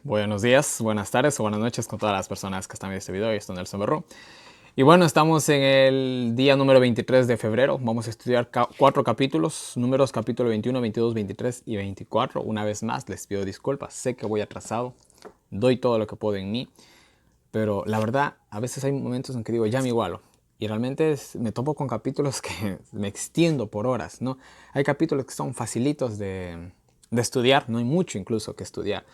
Buenos días, buenas tardes o buenas noches con todas las personas que están viendo este video. Yo soy Nelson Berro. Y bueno, estamos en el día número 23 de febrero. Vamos a estudiar 4 capítulos, números capítulo 21, 22, 23 y 24. Una vez más, les pido disculpas. Sé que voy atrasado, doy todo lo que puedo en mí. Pero la verdad, a veces hay momentos en que digo, ya me igualo. Y realmente me topo con capítulos que me extiendo por horas, ¿no? Hay capítulos que son facilitos de estudiar, no hay mucho incluso que estudiar.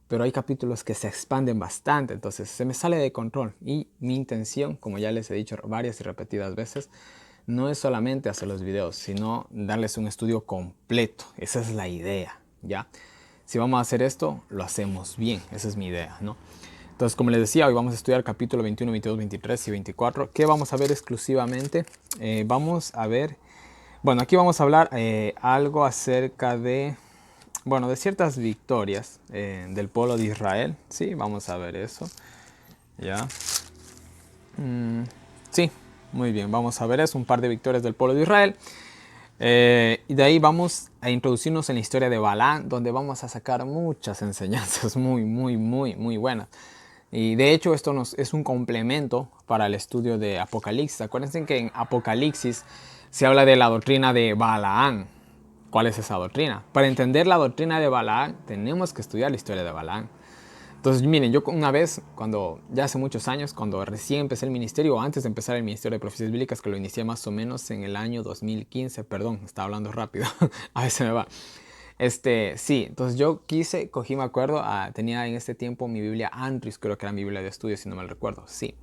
Pero hay capítulos que se expanden bastante, entonces se me sale de control. Y mi intención, como ya les he dicho varias y repetidas veces, no es solamente hacer los videos, sino darles un estudio completo. Esa es la idea, ¿ya? Si vamos a hacer esto, lo hacemos bien. Esa es mi idea, ¿no? Entonces, como les decía, hoy vamos a estudiar capítulo 21, 22, 23 y 24. ¿Qué vamos a ver exclusivamente? Vamos a ver... Bueno, aquí vamos a hablar algo acerca de... Bueno, de ciertas victorias del pueblo de Israel. Sí, vamos a ver eso. Ya. Sí, muy bien. Vamos a ver eso. Un par de victorias del pueblo de Israel. Y de ahí vamos a introducirnos en la historia de Balaam, donde vamos a sacar muchas enseñanzas muy buenas. Y de hecho esto es un complemento para el estudio de Apocalipsis. Acuérdense que en Apocalipsis se habla de la doctrina de Balaam. ¿Cuál es esa doctrina? Para entender la doctrina de Balaam tenemos que estudiar la historia de Balaam. Entonces, miren, yo una vez, ya hace muchos años, cuando recién empecé el ministerio, o antes de empezar el ministerio de profecías bíblicas, que lo inicié más o menos en el año 2015, perdón, estaba hablando rápido, a veces me va. Sí, entonces yo cogí, me acuerdo, tenía en este tiempo mi Biblia Andrews, creo que era mi Biblia de estudio, si no mal recuerdo, sí.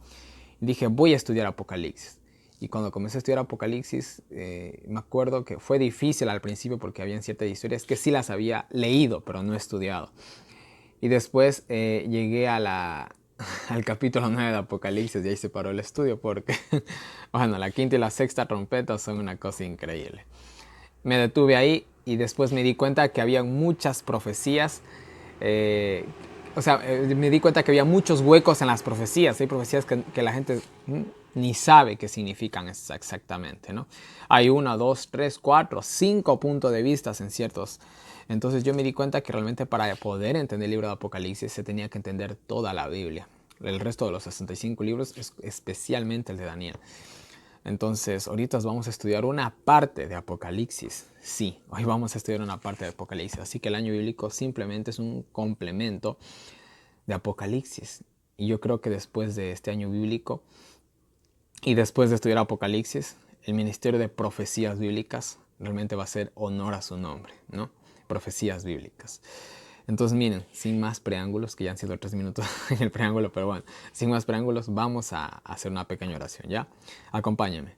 Dije, voy a estudiar Apocalipsis. Y cuando comencé a estudiar Apocalipsis, me acuerdo que fue difícil al principio porque habían ciertas historias que sí las había leído, pero no estudiado. Y después llegué al capítulo 9 de Apocalipsis y ahí se paró el estudio porque, bueno, la quinta y la sexta trompeta son una cosa increíble. Me detuve ahí y después me di cuenta que había muchas profecías. eh, me di cuenta que había muchos huecos en las profecías. Hay profecías que la gente ni sabe qué significan exactamente, ¿no? Hay 1, 2, 3, 4, 5 puntos de vista en ciertos. Entonces yo me di cuenta que realmente para poder entender el libro de Apocalipsis se tenía que entender toda la Biblia. El resto de los 65 libros, especialmente el de Daniel. Entonces, ahorita vamos a estudiar una parte de Apocalipsis. Sí, hoy vamos a estudiar una parte de Apocalipsis. Así que el año bíblico simplemente es un complemento de Apocalipsis. Y yo creo que después de este año bíblico y después de estudiar Apocalipsis, el ministerio de profecías bíblicas realmente va a hacer honor a su nombre, ¿no? Profecías bíblicas. Entonces miren, sin más preámbulos, que ya han sido 3 minutos en el preámbulo, pero bueno, sin más preámbulos, vamos a hacer una pequeña oración, ¿ya? Acompáñenme.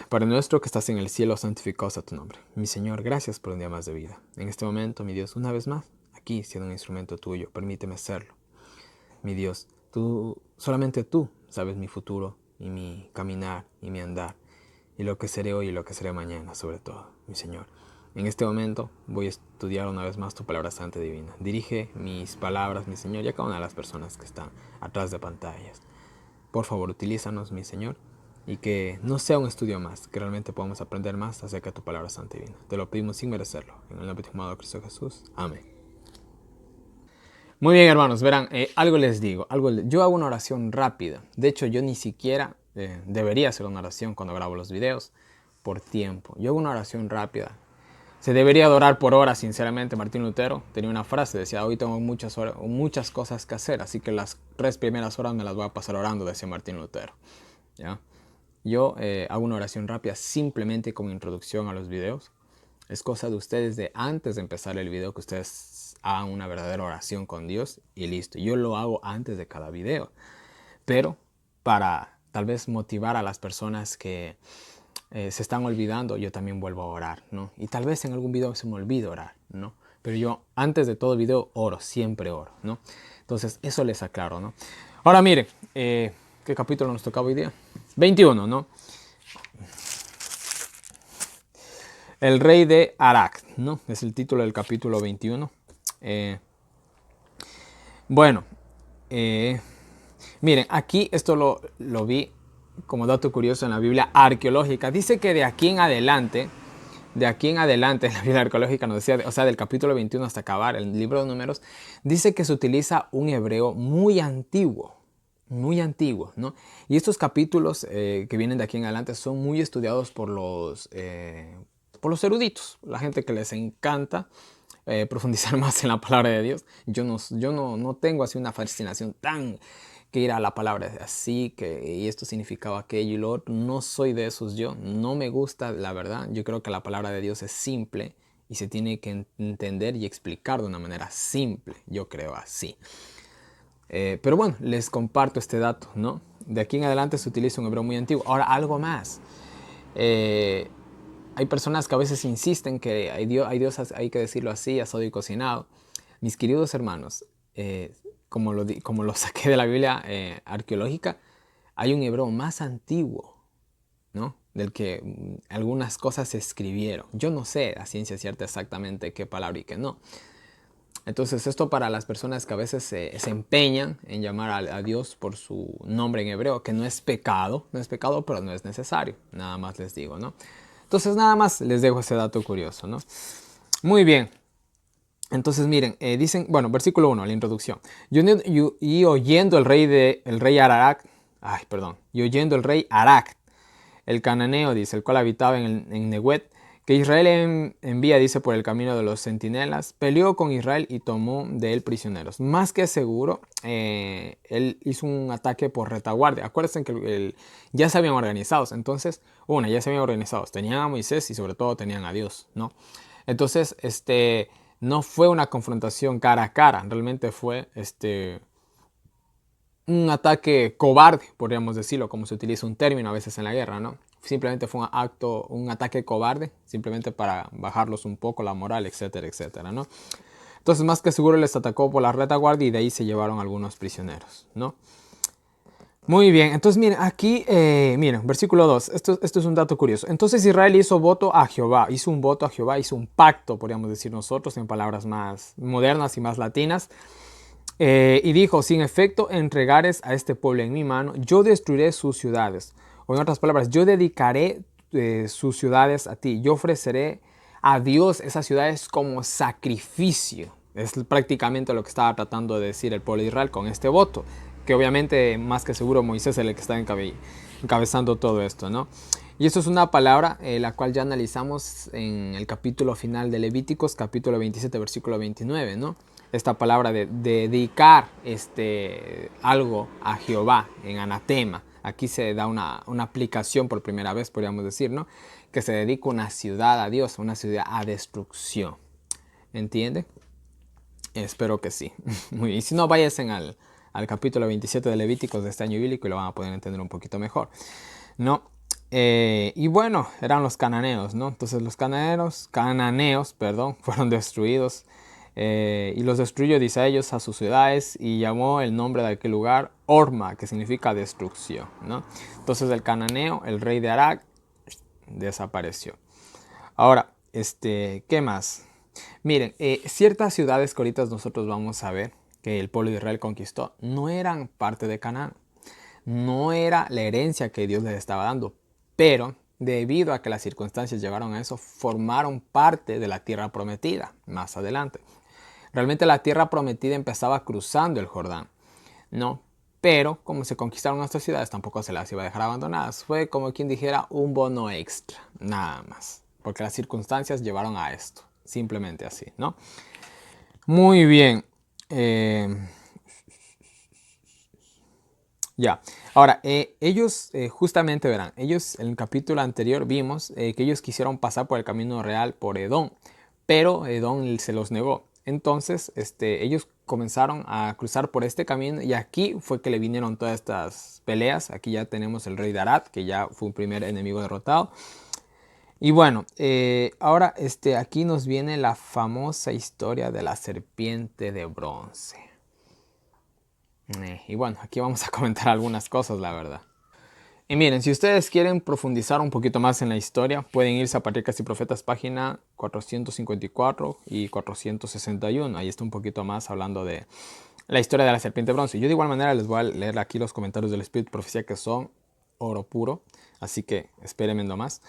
Padre nuestro que estás en el cielo, santificado sea tu nombre. Mi Señor, gracias por un día más de vida. En este momento, mi Dios, una vez más, aquí siendo un instrumento tuyo, permíteme serlo. Mi Dios, solamente tú sabes mi futuro y mi caminar y mi andar y lo que seré hoy y lo que seré mañana, sobre todo, mi Señor. En este momento voy a estudiar una vez más tu palabra santa y divina. Dirige mis palabras, mi Señor, y a cada una de las personas que están atrás de pantallas. Por favor, utilízanos, mi Señor, y que no sea un estudio más, que realmente podamos aprender más acerca de tu palabra santa y divina. Te lo pedimos sin merecerlo. En el nombre de Cristo Jesús. Amén. Muy bien, hermanos, verán, algo les digo. Yo hago una oración rápida. De hecho, yo ni siquiera debería hacer una oración cuando grabo los videos por tiempo. Yo hago una oración rápida. Se debería orar por horas, sinceramente. Martín Lutero tenía una frase, decía, hoy tengo muchas cosas que hacer, así que las 3 primeras horas me las voy a pasar orando, decía Martín Lutero. ¿Ya? Yo hago una oración rápida simplemente como introducción a los videos. Es cosa de ustedes de antes de empezar el video que ustedes hagan una verdadera oración con Dios y listo. Yo lo hago antes de cada video. Pero para tal vez motivar a las personas que se están olvidando, yo también vuelvo a orar, ¿no? Y tal vez en algún video se me olvide orar, ¿no? Pero yo antes de todo video oro, siempre oro, ¿no? Entonces eso les aclaro, ¿no? Ahora miren, ¿qué capítulo nos tocaba hoy día? 21, ¿no? El rey de Arak, ¿no? Es el título del capítulo 21. Bueno, miren, aquí esto lo vi como dato curioso en la Biblia arqueológica. Dice que de aquí en adelante de aquí en adelante, en la Biblia arqueológica nos decía, o sea, del capítulo 21 hasta acabar el libro de Números, dice que se utiliza un hebreo muy antiguo, ¿no? Y estos capítulos que vienen de aquí en adelante son muy estudiados por los eruditos, la gente que les encanta profundizar más en la palabra de Dios. Yo no tengo así una fascinación tan que ir a la palabra así, y esto significaba aquello y lo otro. No soy de esos yo, no me gusta la verdad. Yo creo que la palabra de Dios es simple y se tiene que entender y explicar de una manera simple, yo creo así. Pero bueno, les comparto este dato, ¿no? De aquí en adelante se utiliza un hebreo muy antiguo. Ahora, algo más. Hay personas que a veces insisten que hay Dios, hay que decirlo así, asado y cocinado. Mis queridos hermanos, como lo saqué de la Biblia arqueológica, hay un hebreo más antiguo, ¿no? Del que algunas cosas se escribieron. Yo no sé a ciencia cierta exactamente qué palabra y qué no. Entonces esto para las personas que a veces se empeñan en llamar a Dios por su nombre en hebreo, que no es pecado, pero no es necesario. Nada más les digo, ¿no? Entonces nada más les dejo ese dato curioso, ¿no? Muy bien. Entonces miren, dicen, bueno, versículo 1, la introducción. Y oyendo el rey Ararat, y oyendo el rey Ararat, el cananeo, dice, el cual habitaba en Neguet, que Israel envía, dice, por el camino de los centinelas, peleó con Israel y tomó de él prisioneros. Más que seguro, él hizo un ataque por retaguardia. Acuérdense que ya se habían organizado. Entonces, ya se habían organizado. Tenían a Moisés y sobre todo tenían a Dios, ¿no? Entonces, no fue una confrontación cara a cara. Realmente fue, un ataque cobarde, podríamos decirlo, como se utiliza un término a veces en la guerra, ¿no? Simplemente fue un ataque cobarde, simplemente para bajarlos un poco la moral, etcétera, etcétera, ¿no? Entonces, más que seguro les atacó por la retaguardia y de ahí se llevaron algunos prisioneros, ¿no? Muy bien, entonces miren, aquí, miren, versículo 2, esto es un dato curioso. Entonces Israel hizo un voto a Jehová, hizo un pacto, podríamos decir nosotros, en palabras más modernas y más latinas. Y dijo, sin efecto entregares a este pueblo en mi mano, yo destruiré sus ciudades. O en otras palabras, yo dedicaré sus ciudades a ti. Yo ofreceré a Dios esas ciudades como sacrificio. Es prácticamente lo que estaba tratando de decir el pueblo de Israel con este voto. Que obviamente, más que seguro, Moisés es el que está encabezando todo esto, ¿no? Y esto es una palabra la cual ya analizamos en el capítulo final de Levíticos, capítulo 27, versículo 29, ¿no? Esta palabra de dedicar algo a Jehová en anatema. Aquí se da una aplicación por primera vez, podríamos decir, ¿no? Que se dedica una ciudad a Dios, una ciudad a destrucción. ¿Entiende? Espero que sí. Y si no, váyanse al capítulo 27 de Levíticos de este año bíblico y lo van a poder entender un poquito mejor, ¿no? Y bueno, eran los cananeos, ¿no? Entonces los cananeos, fueron destruidos. Y los destruyó, dice a ellos, a sus ciudades, y llamó el nombre de aquel lugar Orma, que significa destrucción, ¿no? Entonces el cananeo, el rey de Arak, desapareció. Ahora, ¿qué más? Miren, ciertas ciudades que ahorita nosotros vamos a ver que el pueblo de Israel conquistó no eran parte de Canaán. No era la herencia que Dios les estaba dando, pero debido a que las circunstancias llevaron a eso, formaron parte de la tierra prometida más adelante. Realmente la tierra prometida empezaba cruzando el Jordán, ¿no? Pero como se conquistaron estas ciudades, tampoco se las iba a dejar abandonadas. Fue como quien dijera un bono extra, nada más. Porque las circunstancias llevaron a esto, simplemente así, ¿no? Muy bien. Ya, ahora, ellos justamente verán, ellos en el capítulo anterior vimos que ellos quisieron pasar por el camino real por Edom, pero Edom se los negó. Entonces, ellos comenzaron a cruzar por este camino y aquí fue que le vinieron todas estas peleas. Aquí ya tenemos el rey de Arad, que ya fue un primer enemigo derrotado. Y bueno, ahora aquí nos viene la famosa historia de la serpiente de bronce. Y bueno, aquí vamos a comentar algunas cosas, la verdad. Y miren, si ustedes quieren profundizar un poquito más en la historia, pueden irse a Patriarcas y Profetas, página 454 y 461. Ahí está un poquito más hablando de la historia de la serpiente de bronce. Yo de igual manera les voy a leer aquí los comentarios del Espíritu Profecía que son oro puro. Así que espérenme nomás.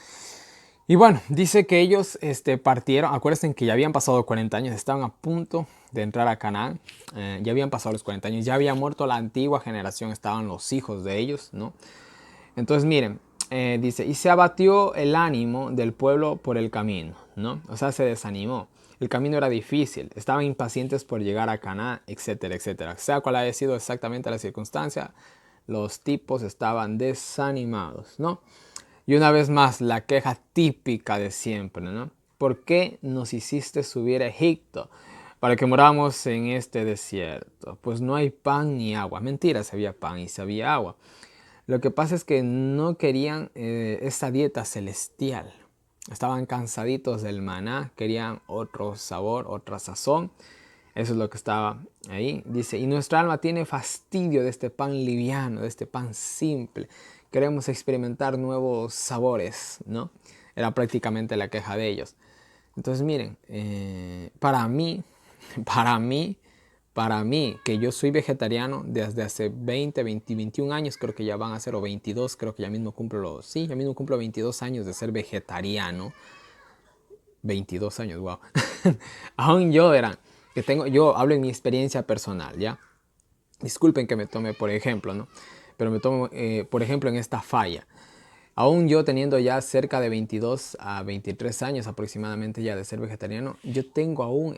Y bueno, dice que ellos partieron, acuérdense que ya habían pasado 40 años, estaban a punto de entrar a Canaán, ya habían pasado los 40 años, ya había muerto la antigua generación, estaban los hijos de ellos, ¿no? Entonces miren, dice, y se abatió el ánimo del pueblo por el camino, ¿no? O sea, se desanimó. El camino era difícil, estaban impacientes por llegar a Canaán, etcétera, etcétera. Sea cual haya sido exactamente la circunstancia, los tipos estaban desanimados, ¿no? Y una vez más, la queja típica de siempre, ¿no? ¿Por qué nos hiciste subir a Egipto para que moramos en este desierto? Pues no hay pan ni agua. Mentira, se había pan y se había agua. Lo que pasa es que no querían esa dieta celestial. Estaban cansaditos del maná, querían otro sabor, otra sazón. Eso es lo que estaba ahí. Dice, y nuestra alma tiene fastidio de este pan liviano, de este pan simple. Queremos experimentar nuevos sabores, ¿no? Era prácticamente la queja de ellos. Entonces miren, para mí, para mí, para mí, que yo soy vegetariano desde hace 20, 20, 21 años, creo que ya van a ser, o 22, creo que ya mismo cumplo los, sí, ya mismo cumplo 22 años de ser vegetariano. 22 años, wow. Aún yo, verán, que tengo, yo hablo en mi experiencia personal, ¿ya? Disculpen que me tome por ejemplo, ¿no? Pero me tomo, por ejemplo, en esta falla. Aún yo teniendo ya cerca de 22 a 23 años aproximadamente ya de ser vegetariano, yo tengo aún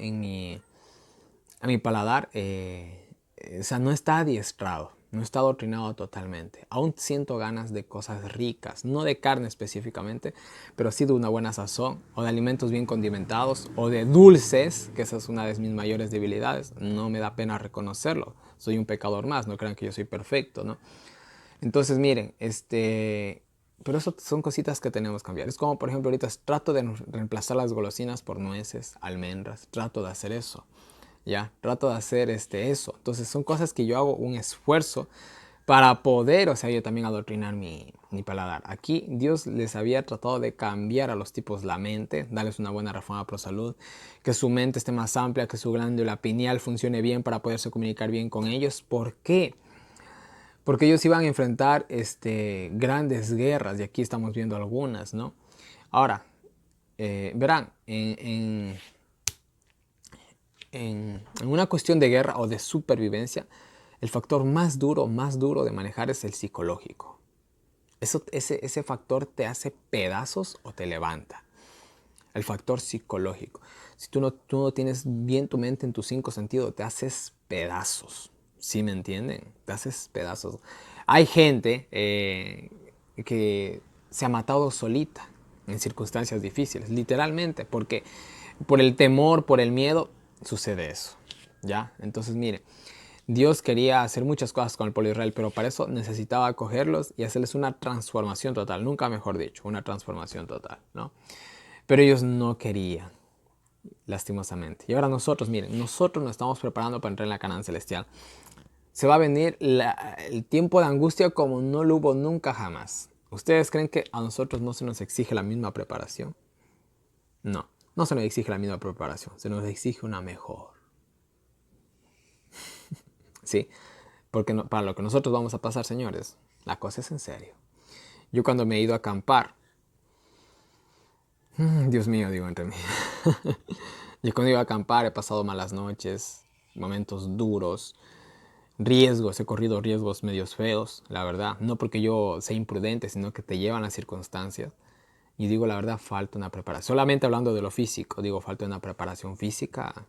a mi paladar, o sea, no está adiestrado, no está adoctrinado totalmente. Aún siento ganas de cosas ricas, no de carne específicamente, pero sí de una buena sazón, o de alimentos bien condimentados, o de dulces, que esa es una de mis mayores debilidades. No me da pena reconocerlo. Soy un pecador más, no crean que yo soy perfecto, ¿no? Entonces, miren, pero eso son cositas que tenemos que cambiar. Es como, por ejemplo, ahorita trato de reemplazar las golosinas por nueces, almendras. Trato de hacer eso. ¿Ya? Trato de hacer eso. Entonces son cosas que yo hago un esfuerzo para poder, o sea, yo también adoctrinar mi paladar. Aquí Dios les había tratado de cambiar a los tipos la mente, darles una buena reforma pro salud, que su mente esté más amplia, que su glándula pineal funcione bien para poderse comunicar bien con ellos. ¿Por qué? Porque ellos iban a enfrentar grandes guerras y aquí estamos viendo algunas, ¿no? Ahora, verán, en una cuestión de guerra o de supervivencia, el factor más duro de manejar es el psicológico. Ese factor te hace pedazos o te levanta. El factor psicológico. Si tú no tienes bien tu mente en tus 5 sentidos, te haces pedazos. ¿Sí me entienden? Te haces pedazos. Hay gente que se ha matado solita en circunstancias difíciles, literalmente, porque por el temor, por el miedo, sucede eso. ¿Ya? Entonces, mire, Dios quería hacer muchas cosas con el pueblo de Israel, pero para eso necesitaba acogerlos y hacerles una transformación total, nunca mejor dicho, una transformación total, ¿no? Pero ellos no querían, lastimosamente. Y ahora nosotros, miren, nosotros nos estamos preparando para entrar en la Canaán celestial. Se va a venir el tiempo de angustia como no lo hubo nunca jamás. ¿Ustedes creen que a nosotros no se nos exige la misma preparación? No, no se nos exige la misma preparación, se nos exige una mejor. ¿Sí? Porque para lo que nosotros vamos a pasar, señores, la cosa es en serio. Yo cuando me he ido a acampar, Dios mío, digo entre mí. Yo cuando iba a acampar he pasado malas noches, momentos duros, riesgos, he corrido riesgos medios feos, la verdad. No porque yo sea imprudente, sino que te llevan las circunstancias. Y digo, la verdad, falta una preparación. Solamente hablando de lo físico, digo, falta una preparación física,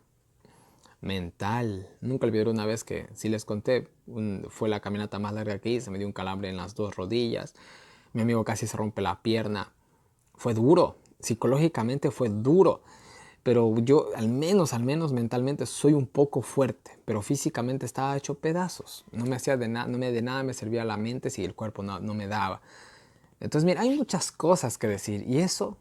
mental. Nunca olvidaré una vez que, si les conté, fue la caminata más larga que hice, me dio un calambre en las 2 rodillas, mi amigo casi se rompe la pierna. Fue duro, psicológicamente fue duro, pero yo al menos mentalmente soy un poco fuerte, pero físicamente estaba hecho pedazos. No me hacía de nada, de nada me servía la mente si el cuerpo no me daba. Entonces, mira, hay muchas cosas que decir y eso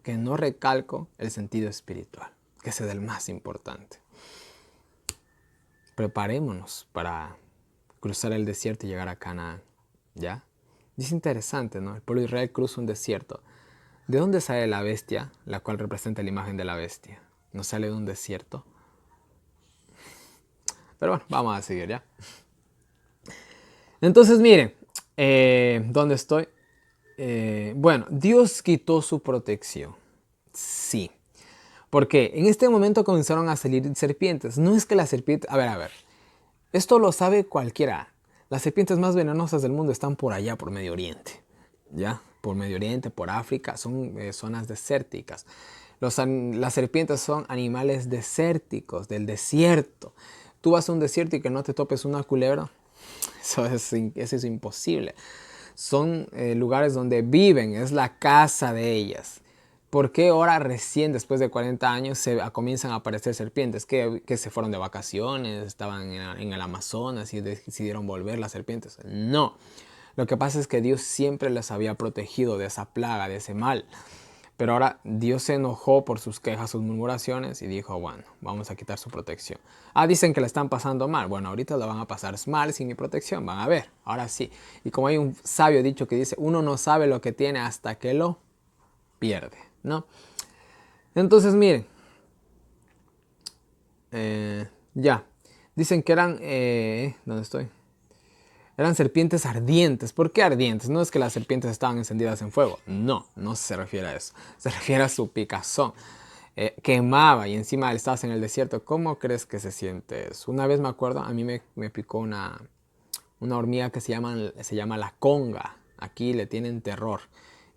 que no recalco el sentido espiritual, que es el más importante. Preparémonos para cruzar el desierto y llegar a Canaán, ¿ya? Y es interesante, ¿no? El pueblo de Israel cruza un desierto. ¿De dónde sale la bestia, la cual representa la imagen de la bestia? ¿No sale de un desierto? Pero bueno, vamos a seguir, ¿ya? Entonces, miren, ¿dónde estoy? Bueno, Dios quitó su protección. Sí. Porque en este momento comenzaron a salir serpientes. No es que las serpientes... A ver. Esto lo sabe cualquiera. Las serpientes más venenosas del mundo están por allá, por Medio Oriente. ¿Ya? Por Medio Oriente, por África. Son zonas desérticas. Las serpientes son animales desérticos, del desierto. Tú vas a un desierto y que no te topes una culebra. Eso es imposible. Son lugares donde viven, es la casa de ellas. ¿Por qué ahora recién después de 40 años comienzan a aparecer serpientes? ¿Que se fueron de vacaciones, estaban en el Amazonas y decidieron volver las serpientes? No. Lo que pasa es que Dios siempre les había protegido de esa plaga, de ese mal. Pero ahora Dios se enojó por sus quejas, sus murmuraciones y dijo, bueno, vamos a quitar su protección. Dicen que la están pasando mal. Bueno, ahorita la van a pasar mal sin mi protección, van a ver, ahora sí. Y como hay un sabio dicho que dice, uno no sabe lo que tiene hasta que lo pierde, ¿no? Entonces, miren, ya, dicen que eran, ¿dónde estoy? Eran serpientes ardientes. ¿Por qué ardientes? No es que las serpientes estaban encendidas en fuego. No, no se refiere a eso. Se refiere a su picazón. Quemaba y encima estabas en el desierto. ¿Cómo crees que se siente eso? Una vez me acuerdo, a mí me picó una hormiga que se llama la conga. Aquí le tienen terror.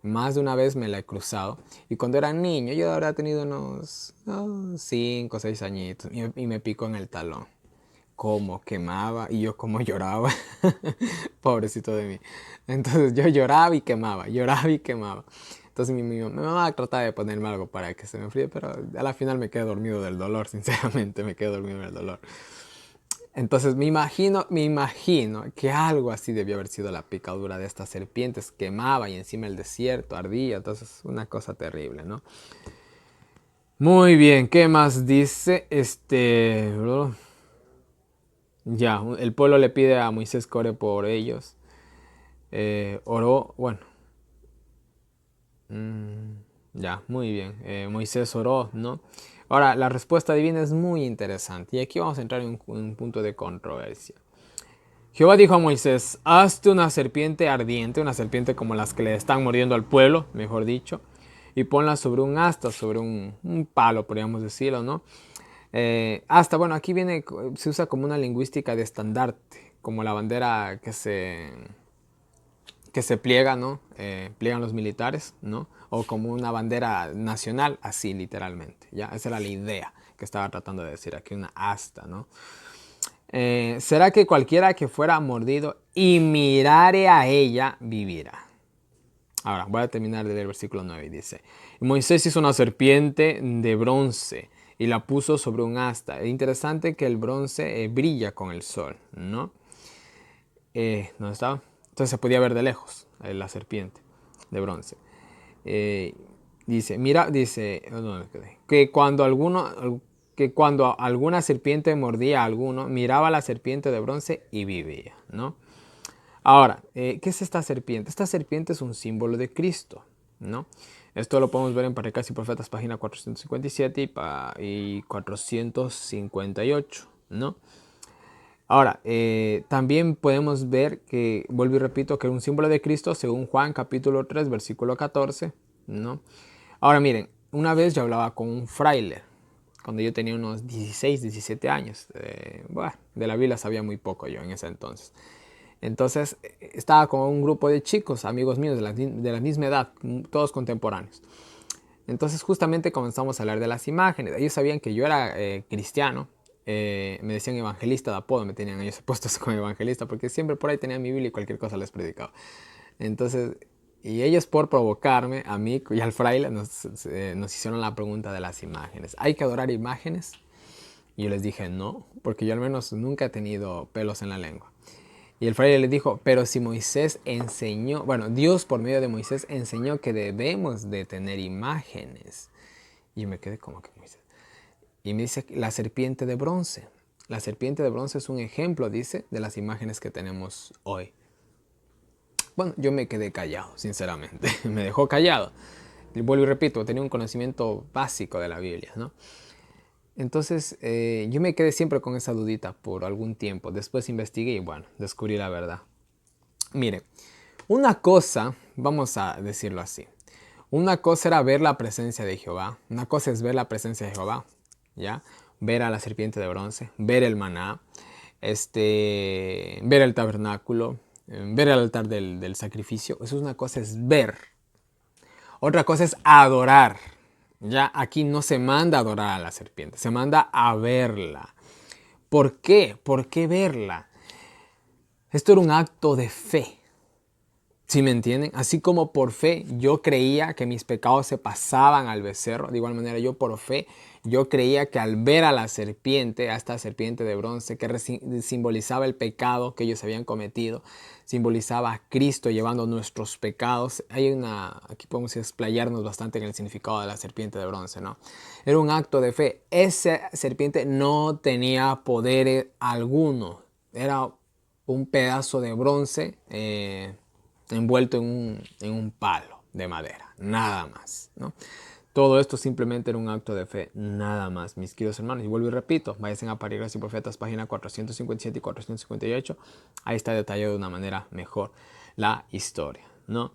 Más de una vez me la he cruzado. Y cuando era niño, yo habría tenido unos 5 o 6 añitos. Y me picó en el talón. Cómo quemaba y yo cómo lloraba. Pobrecito de mí. Entonces yo lloraba y quemaba, lloraba y quemaba. Entonces mi mamá trataba de ponerme algo para que se me enfríe, pero a la final me quedé dormido del dolor, sinceramente me quedé dormido del dolor. Entonces me imagino que algo así debió haber sido la picadura de estas serpientes. Quemaba y encima el desierto ardía, entonces una cosa terrible, ¿no? Muy bien, ¿qué más dice? Ya, el pueblo le pide a Moisés que ore por ellos. Oró, bueno. Ya, muy bien. Moisés oró, ¿no? Ahora, la respuesta divina es muy interesante. Y aquí vamos a entrar en un punto de controversia. Jehová dijo a Moisés, hazte una serpiente ardiente, una serpiente como las que le están mordiendo al pueblo, mejor dicho, y ponla sobre un asta, sobre un palo, podríamos decirlo, ¿no? Asta, bueno, aquí se usa como una lingüística de estandarte, como la bandera que se pliega, ¿no? Pliegan los militares, ¿no? O como una bandera nacional, así literalmente, ¿ya? Esa era la idea que estaba tratando de decir aquí, una asta, ¿no? ¿Será que cualquiera que fuera mordido y mirare a ella vivirá? Ahora, voy a terminar de leer el versículo 9 y dice, Moisés hizo una serpiente de bronce y la puso sobre un asta. Es interesante que el bronce brilla con el sol, ¿no? ¿Dónde estaba? Entonces se podía ver de lejos la serpiente de bronce. Dice, que cuando alguna serpiente mordía a alguno, miraba a la serpiente de bronce y vivía, ¿no? Ahora, ¿qué es esta serpiente? Esta serpiente es un símbolo de Cristo, ¿no? Esto lo podemos ver en Patriarcas y Profetas, página 457 y 458, ¿no? Ahora, también podemos ver que, vuelvo y repito, que es un símbolo de Cristo según Juan capítulo 3, versículo 14, ¿no? Ahora miren, una vez yo hablaba con un fraile, cuando yo tenía unos 16, 17 años. Bueno, de la Biblia sabía muy poco yo en ese entonces. Entonces estaba con un grupo de chicos, amigos míos de la misma edad, todos contemporáneos. Entonces justamente comenzamos a hablar de las imágenes. Ellos sabían que yo era cristiano. Me decían evangelista de apodo, me tenían ellos puestos como evangelista, porque siempre por ahí tenía mi Biblia y cualquier cosa les predicaba. Entonces, y ellos por provocarme, a mí y al fraile, nos hicieron la pregunta de las imágenes. ¿Hay que adorar imágenes? Y yo les dije no, porque yo al menos nunca he tenido pelos en la lengua. Y el fraile le dijo, pero si Moisés enseñó, bueno, Dios por medio de Moisés enseñó que debemos de tener imágenes. Y yo me quedé como que Moisés. Y me dice la serpiente de bronce. La serpiente de bronce es un ejemplo, dice, de las imágenes que tenemos hoy. Bueno, yo me quedé callado, sinceramente. Me dejó callado. Y vuelvo y repito, tenía un conocimiento básico de la Biblia, ¿no? Entonces, yo me quedé siempre con esa dudita por algún tiempo. Después investigué y bueno, descubrí la verdad. Mire, Una cosa, vamos a decirlo así, una cosa era ver la presencia de Jehová, una cosa es ver la presencia de Jehová, ¿ya? Ver a la serpiente de bronce, ver el maná, ver el tabernáculo, ver el altar del sacrificio. Eso es una cosa, es ver. Otra cosa es adorar. Ya aquí no se manda a adorar a la serpiente, se manda a verla. ¿Por qué? ¿Por qué verla? Esto era un acto de fe. ¿Sí me entienden? Así como por fe yo creía que mis pecados se pasaban al becerro, de igual manera yo por fe, yo creía que al ver a la serpiente, a esta serpiente de bronce que simbolizaba el pecado que ellos habían cometido, simbolizaba a Cristo llevando nuestros pecados. Aquí podemos explayarnos bastante en el significado de la serpiente de bronce, ¿no? Era un acto de fe. Esa serpiente no tenía poder alguno. Era un pedazo de bronce envuelto en un palo de madera, nada más, ¿no? Todo esto simplemente era un acto de fe, nada más, mis queridos hermanos. Y vuelvo y repito, vayan a Parágrafos y Profetas, página 457 y 458. Ahí está detallado de una manera mejor la historia, ¿no?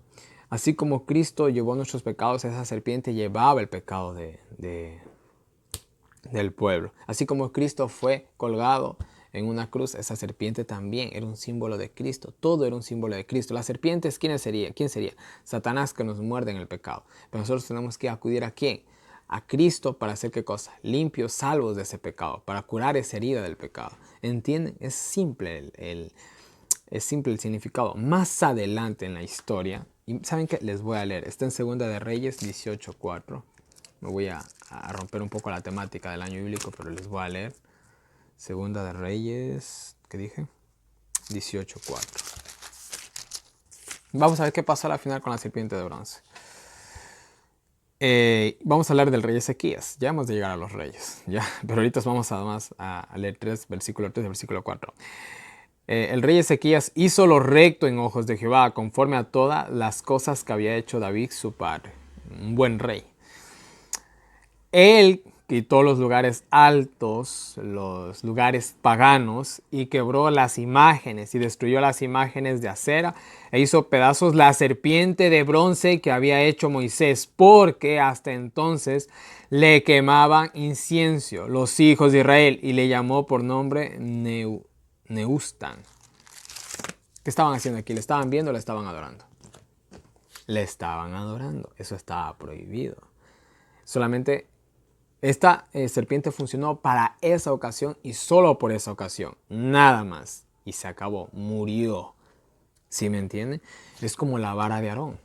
Así como Cristo llevó nuestros pecados, esa serpiente llevaba el pecado del pueblo. Así como Cristo fue colgado en una cruz, esa serpiente también era un símbolo de Cristo. Todo era un símbolo de Cristo. Las serpientes, ¿quién sería? Satanás, que nos muerde en el pecado. Pero nosotros tenemos que acudir ¿a quién? A Cristo para hacer ¿qué cosa? Limpios, salvos de ese pecado, para curar esa herida del pecado. ¿Entienden? Es simple es simple el significado. Más adelante en la historia, y ¿saben qué? Les voy a leer. Está en Segunda de Reyes 18:4. Me voy a romper un poco la temática del año bíblico, pero les voy a leer. Segunda de Reyes, ¿qué dije? 18:4. Vamos a ver qué pasó al final con la serpiente de bronce. Vamos a hablar del rey Ezequías. Ya hemos de llegar a los reyes, ¿ya? Pero ahorita vamos además a leer versículo 3 y versículo 4. El rey Ezequías hizo lo recto en ojos de Jehová, conforme a todas las cosas que había hecho David su padre. Un buen rey. Él quitó los lugares altos, los lugares paganos, y quebró las imágenes y destruyó las imágenes de acera e hizo pedazos la serpiente de bronce que había hecho Moisés, porque hasta entonces le quemaban incienso los hijos de Israel, y le llamó por nombre Nehushtan. ¿Qué estaban haciendo aquí? ¿Le estaban viendo o le estaban adorando? Le estaban adorando. Eso estaba prohibido. Solamente esta serpiente funcionó para esa ocasión y solo por esa ocasión. Nada más. Y se acabó. Murió. ¿Sí me entienden? Es como la vara de Aarón.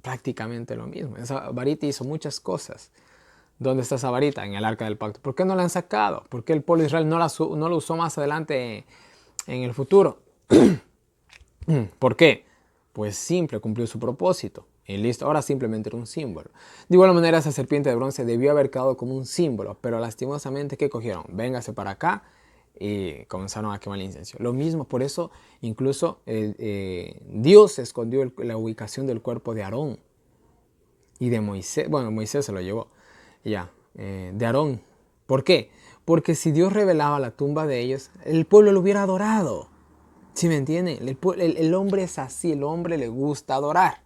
Prácticamente lo mismo. Esa varita hizo muchas cosas. ¿Dónde está esa varita? En el arca del pacto. ¿Por qué no la han sacado? ¿Por qué el pueblo de Israel no la usó más adelante en el futuro? ¿Por qué? Pues simple, cumplió su propósito. Y listo, ahora simplemente era un símbolo. De igual manera, esa serpiente de bronce debió haber quedado como un símbolo, pero lastimosamente, ¿qué cogieron? Véngase para acá y comenzaron a quemar el incienso. Lo mismo, por eso incluso Dios escondió la ubicación del cuerpo de Aarón y de Moisés. Bueno, Moisés se lo llevó, ya, de Aarón. ¿Por qué? Porque si Dios revelaba la tumba de ellos, el pueblo lo hubiera adorado. ¿Sí me entienden? El hombre es así, el hombre le gusta adorar.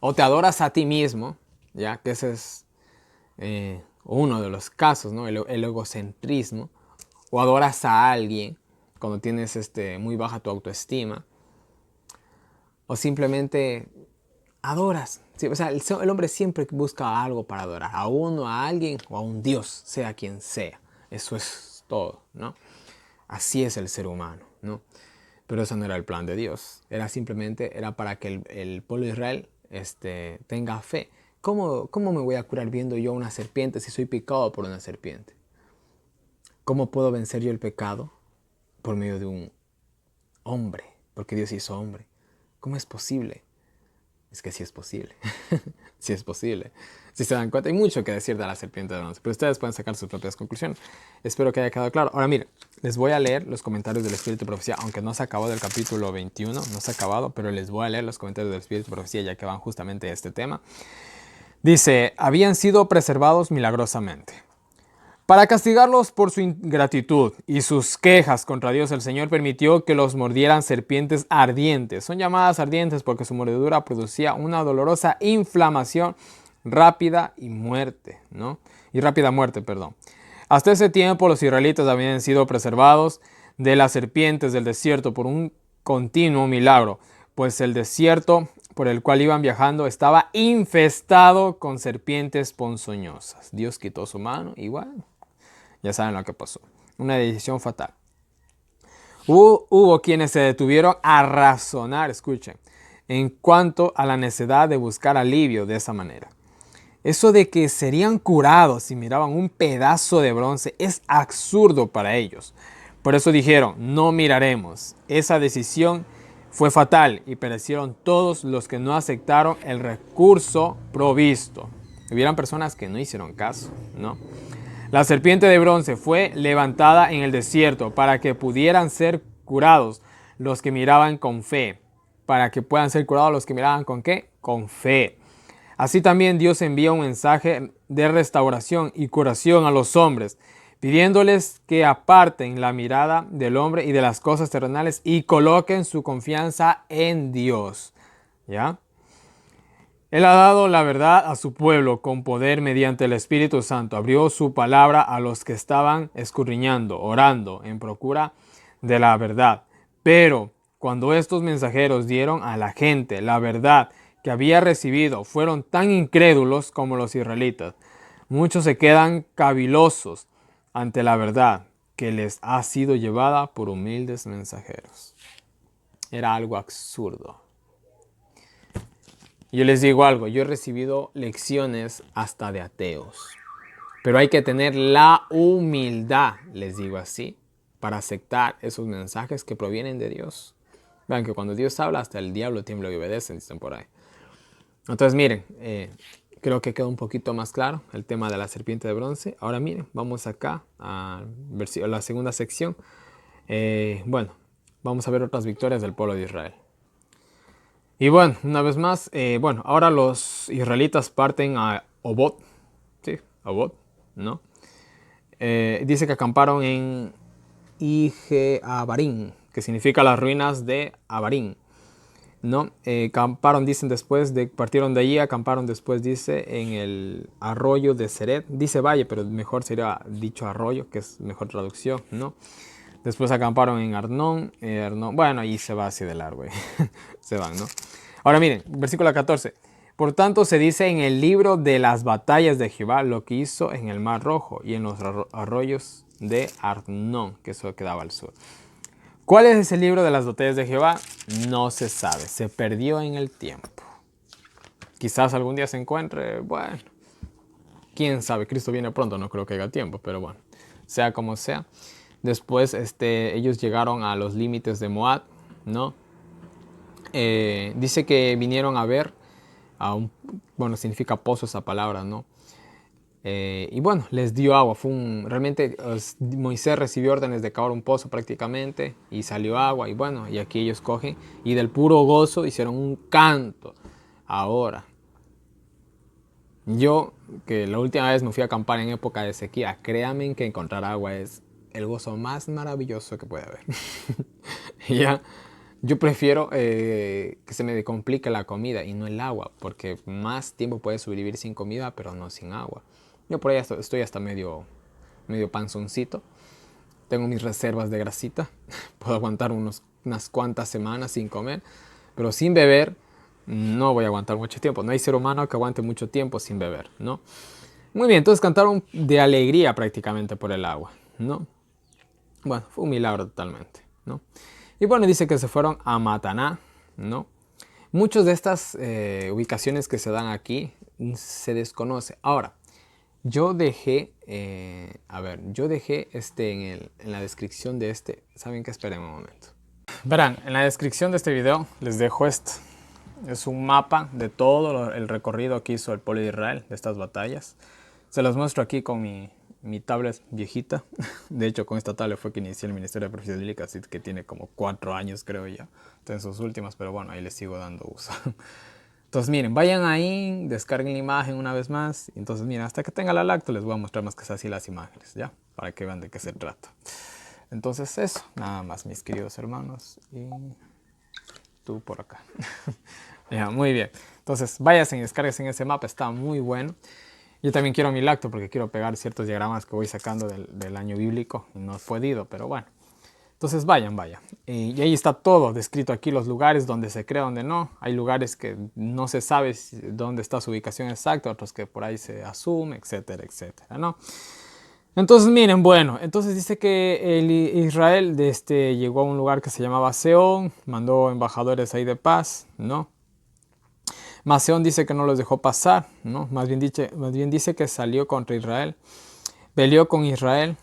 O te adoras a ti mismo, ya que ese es uno de los casos, ¿no? El egocentrismo. O adoras a alguien cuando tienes muy baja tu autoestima. O simplemente adoras. Sí, o sea, el hombre siempre busca algo para adorar. A uno, a alguien o a un Dios, sea quien sea. Eso es todo, ¿no? Así es el ser humano, ¿no? Pero eso no era el plan de Dios. Era para que el pueblo de Israel tenga fe. ¿Cómo me voy a curar viendo yo una serpiente si soy picado por una serpiente? ¿Cómo puedo vencer yo el pecado? Por medio de un hombre, porque Dios hizo hombre. ¿Cómo es posible? Es que sí es posible. Sí es posible. Si se dan cuenta, hay mucho que decir de la serpiente de bronce, pero ustedes pueden sacar sus propias conclusiones. Espero que haya quedado claro. Ahora miren, les voy a leer los comentarios del Espíritu de Profecía, aunque no se ha acabado el capítulo 21, no se ha acabado, pero les voy a leer los comentarios del Espíritu de Profecía ya que van justamente a este tema. Dice, habían sido preservados milagrosamente. Para castigarlos por su ingratitud y sus quejas contra Dios, el Señor permitió que los mordieran serpientes ardientes. Son llamadas ardientes porque su mordedura producía una dolorosa inflamación rápida y muerte, ¿no? Y rápida muerte, perdón. Hasta ese tiempo los israelitas habían sido preservados de las serpientes del desierto por un continuo milagro, pues el desierto por el cual iban viajando estaba infestado con serpientes ponzoñosas. Dios quitó su mano y bueno, ya saben lo que pasó. Una decisión fatal. Hubo quienes se detuvieron a razonar, escuchen, en cuanto a la necesidad de buscar alivio de esa manera. Eso de que serían curados si miraban un pedazo de bronce es absurdo para ellos. Por eso dijeron, no miraremos. Esa decisión fue fatal y perecieron todos los que no aceptaron el recurso provisto. Hubieran personas que no hicieron caso, ¿no? La serpiente de bronce fue levantada en el desierto para que pudieran ser curados los que miraban con fe. Para que puedan ser curados los que miraban con ¿qué? Con fe. Así también Dios envía un mensaje de restauración y curación a los hombres, pidiéndoles que aparten la mirada del hombre y de las cosas terrenales y coloquen su confianza en Dios. ¿Ya? Él ha dado la verdad a su pueblo con poder mediante el Espíritu Santo. Abrió su palabra a los que estaban escudriñando, orando en procura de la verdad. Pero cuando estos mensajeros dieron a la gente la verdad que había recibido, fueron tan incrédulos como los israelitas. Muchos se quedan cavilosos ante la verdad que les ha sido llevada por humildes mensajeros. Era algo absurdo. Yo les digo algo, yo he recibido lecciones hasta de ateos, pero hay que tener la humildad, les digo así, para aceptar esos mensajes que provienen de Dios. Vean que cuando Dios habla, hasta el diablo tiembla y obedece, dicen por ahí. Entonces miren, creo que queda un poquito más claro el tema de la serpiente de bronce. Ahora miren, vamos acá a la segunda sección. Bueno, vamos a ver otras victorias del pueblo de Israel. Y bueno, una vez más, ahora los israelitas parten a Obot, ¿sí? Obot, ¿no? Dice que acamparon en Ije-Abarim, que significa las ruinas de Abarim, ¿no? Acamparon, dicen partieron de allí, acamparon después, dice, en el arroyo de Seret. Dice valle, pero mejor sería dicho arroyo, que es mejor traducción, ¿no? Después acamparon en Arnón. Bueno, ahí se va así de largo. Se van, ¿no? Ahora miren, versículo 14. Por tanto se dice en el libro de las batallas de Jehová lo que hizo en el Mar Rojo y en los arroyos de Arnón, que eso quedaba al sur. ¿Cuál es ese libro de las batallas de Jehová? No se sabe, se perdió en el tiempo. Quizás algún día se encuentre, bueno, quién sabe, Cristo viene pronto, no creo que haya tiempo, pero bueno, sea como sea. Después ellos llegaron a los límites de Moab, ¿no? Dice que vinieron a ver bueno, significa pozo esa palabra, ¿no? Y bueno, les dio agua. Realmente Moisés recibió órdenes de cavar un pozo prácticamente y salió agua. Y bueno, y aquí ellos cogen y del puro gozo hicieron un canto. Ahora, yo que la última vez me fui a acampar en época de sequía, créanme que encontrar agua es el gozo más maravilloso que puede haber. Ya, yo prefiero que se me complique la comida y no el agua, porque más tiempo puedes sobrevivir sin comida, pero no sin agua. Yo por ahí estoy hasta medio panzoncito. Tengo mis reservas de grasita. Puedo aguantar unas cuantas semanas sin comer, pero sin beber no voy a aguantar mucho tiempo. No hay ser humano que aguante mucho tiempo sin beber, ¿no? Muy bien, entonces cantaron de alegría prácticamente por el agua, ¿no? Bueno, fue un milagro totalmente, ¿no? Y bueno, dice que se fueron a Mataná, ¿no? Muchas de estas ubicaciones que se dan aquí se desconoce. Ahora, yo dejé, en la descripción de ¿saben qué? Esperen un momento. Verán, en la descripción de este video les dejo esto. Es un mapa de todo el recorrido que hizo el pueblo de Israel de estas batallas. Se los muestro aquí con mi tablet viejita. De hecho, con esta tablet fue que inicié el Ministerio de Profecías Bíblicas, así que tiene como 4 años creo ya. Está en sus últimas, pero bueno, ahí les sigo dando uso. Entonces miren, vayan ahí, descarguen la imagen una vez más. Entonces miren, hasta que tenga la lacto les voy a mostrar más que sea así las imágenes, ¿ya? Para que vean de qué se trata. Entonces eso, nada más mis queridos hermanos. Y tú por acá. Ya, muy bien. Entonces váyanse y descarguen ese mapa, está muy bueno. Yo también quiero mi lacto porque quiero pegar ciertos diagramas que voy sacando del año bíblico. Y no he podido, pero bueno. Entonces vayan. Y ahí está todo descrito aquí, los lugares donde se cree, donde no. Hay lugares que no se sabe dónde está su ubicación exacta, otros que por ahí se asume, etcétera, etcétera, ¿no? Entonces miren, bueno, entonces dice que Israel llegó a un lugar que se llamaba Seón, mandó embajadores ahí de paz, ¿no? Mas Seón dice que no los dejó pasar, ¿no? Más bien dice que salió contra Israel, peleó con Israel,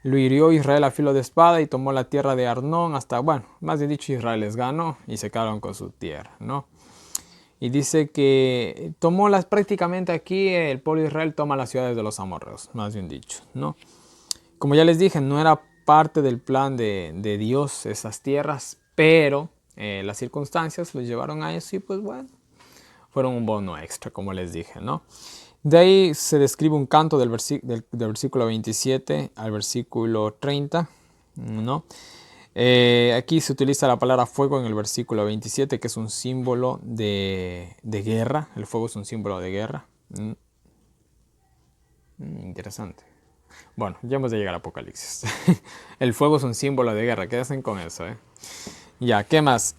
lo hirió Israel a filo de espada y tomó la tierra de Arnón hasta, bueno, más bien dicho, Israel les ganó y se quedaron con su tierra, ¿no? Y dice que tomó prácticamente aquí el pueblo de Israel toma las ciudades de los amorreos, más bien dicho, ¿no? Como ya les dije, no era parte del plan de Dios esas tierras, pero las circunstancias los llevaron a eso y pues bueno, fueron un bono extra, como les dije, ¿no? De ahí se describe un canto del versículo 27 al versículo 30, ¿no? Aquí se utiliza la palabra fuego en el versículo 27, que es un símbolo de guerra. El fuego es un símbolo de guerra. Interesante. Bueno, ya hemos de llegar al Apocalipsis. El fuego es un símbolo de guerra. ¿Qué hacen con eso? Ya, ¿qué más?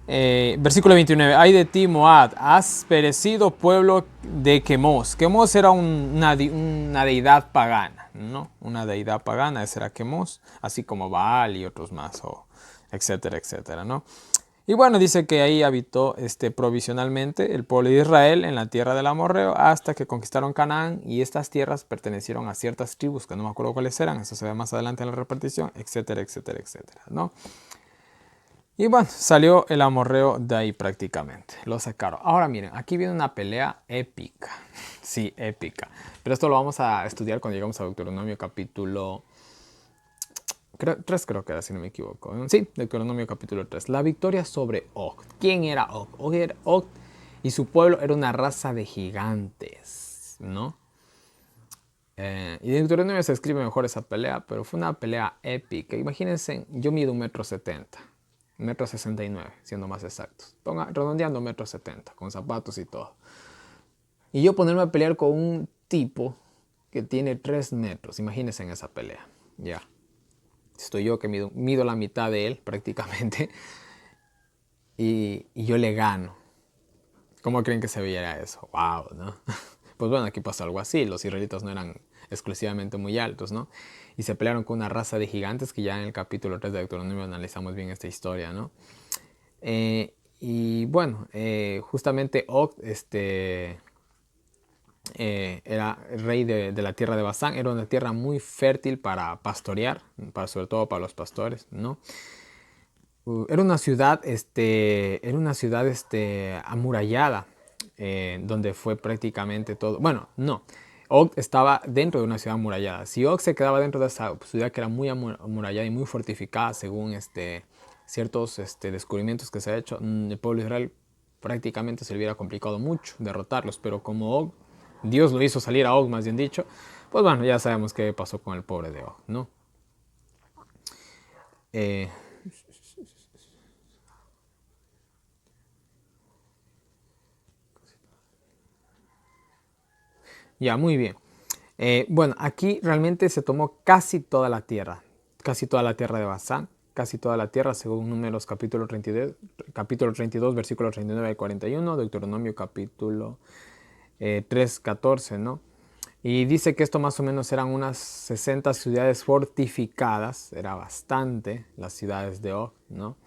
Versículo 29. Ay de ti, Moab, has perecido, pueblo de Quemos. Quemos era una deidad pagana, ¿no? Una deidad pagana, esa era Quemos, así como Baal y otros más, etcétera, etcétera, ¿no? Y bueno, dice que ahí habitó provisionalmente el pueblo de Israel en la tierra del amorreo hasta que conquistaron Canaán, y estas tierras pertenecieron a ciertas tribus que no me acuerdo cuáles eran, eso se ve más adelante en la repartición, etcétera, etcétera, etcétera, ¿no? Y bueno, salió el amorreo de ahí prácticamente. Lo sacaron. Ahora miren, aquí viene una pelea épica. Sí, épica. Pero esto lo vamos a estudiar cuando llegamos a Deuteronomio capítulo 3, creo que era, si no me equivoco. Sí, Deuteronomio capítulo 3. La victoria sobre Og. ¿Quién era Og? Og y su pueblo era una raza de gigantes, ¿no? Y en Deuteronomio se escribe mejor esa pelea, pero fue una pelea épica. Imagínense, yo mido 1,70 m, 1,69 m, siendo más exactos. Redondeando 1,70 m, con zapatos y todo. Y yo ponerme a pelear con un tipo que tiene 3 metros. Imagínense en esa pelea. Ya. Estoy yo que mido la mitad de él prácticamente. Y yo le gano. ¿Cómo creen que se veía eso? ¡Wow! ¿No? Pues bueno, aquí pasó algo así. Los israelitas no eran exclusivamente muy altos, ¿no? Y se pelearon con una raza de gigantes, que ya en el capítulo 3 de Deuteronomio analizamos bien esta historia, ¿no? Y bueno, justamente Og era el rey de la tierra de Basán. Era una tierra muy fértil para pastorear, sobre todo para los pastores, ¿no? Era una ciudad, amurallada, donde fue prácticamente todo. Bueno, no. Og estaba dentro de una ciudad amurallada. Si Og se quedaba dentro de esa ciudad que era muy amurallada y muy fortificada, según ciertos descubrimientos que se ha hecho, el pueblo de Israel prácticamente se le hubiera complicado mucho derrotarlos. Pero como Og, Dios lo hizo salir a Og, más bien dicho, pues bueno, ya sabemos qué pasó con el pobre de Og, ¿no? Ya, muy bien. Bueno, aquí realmente se tomó casi toda la tierra de Basán, casi toda la tierra, según Números capítulo 32, versículo 39 al 41, Deuteronomio capítulo 3, 14, ¿no? Y dice que esto más o menos eran unas 60 ciudades fortificadas, era bastante las ciudades de Og, ¿no?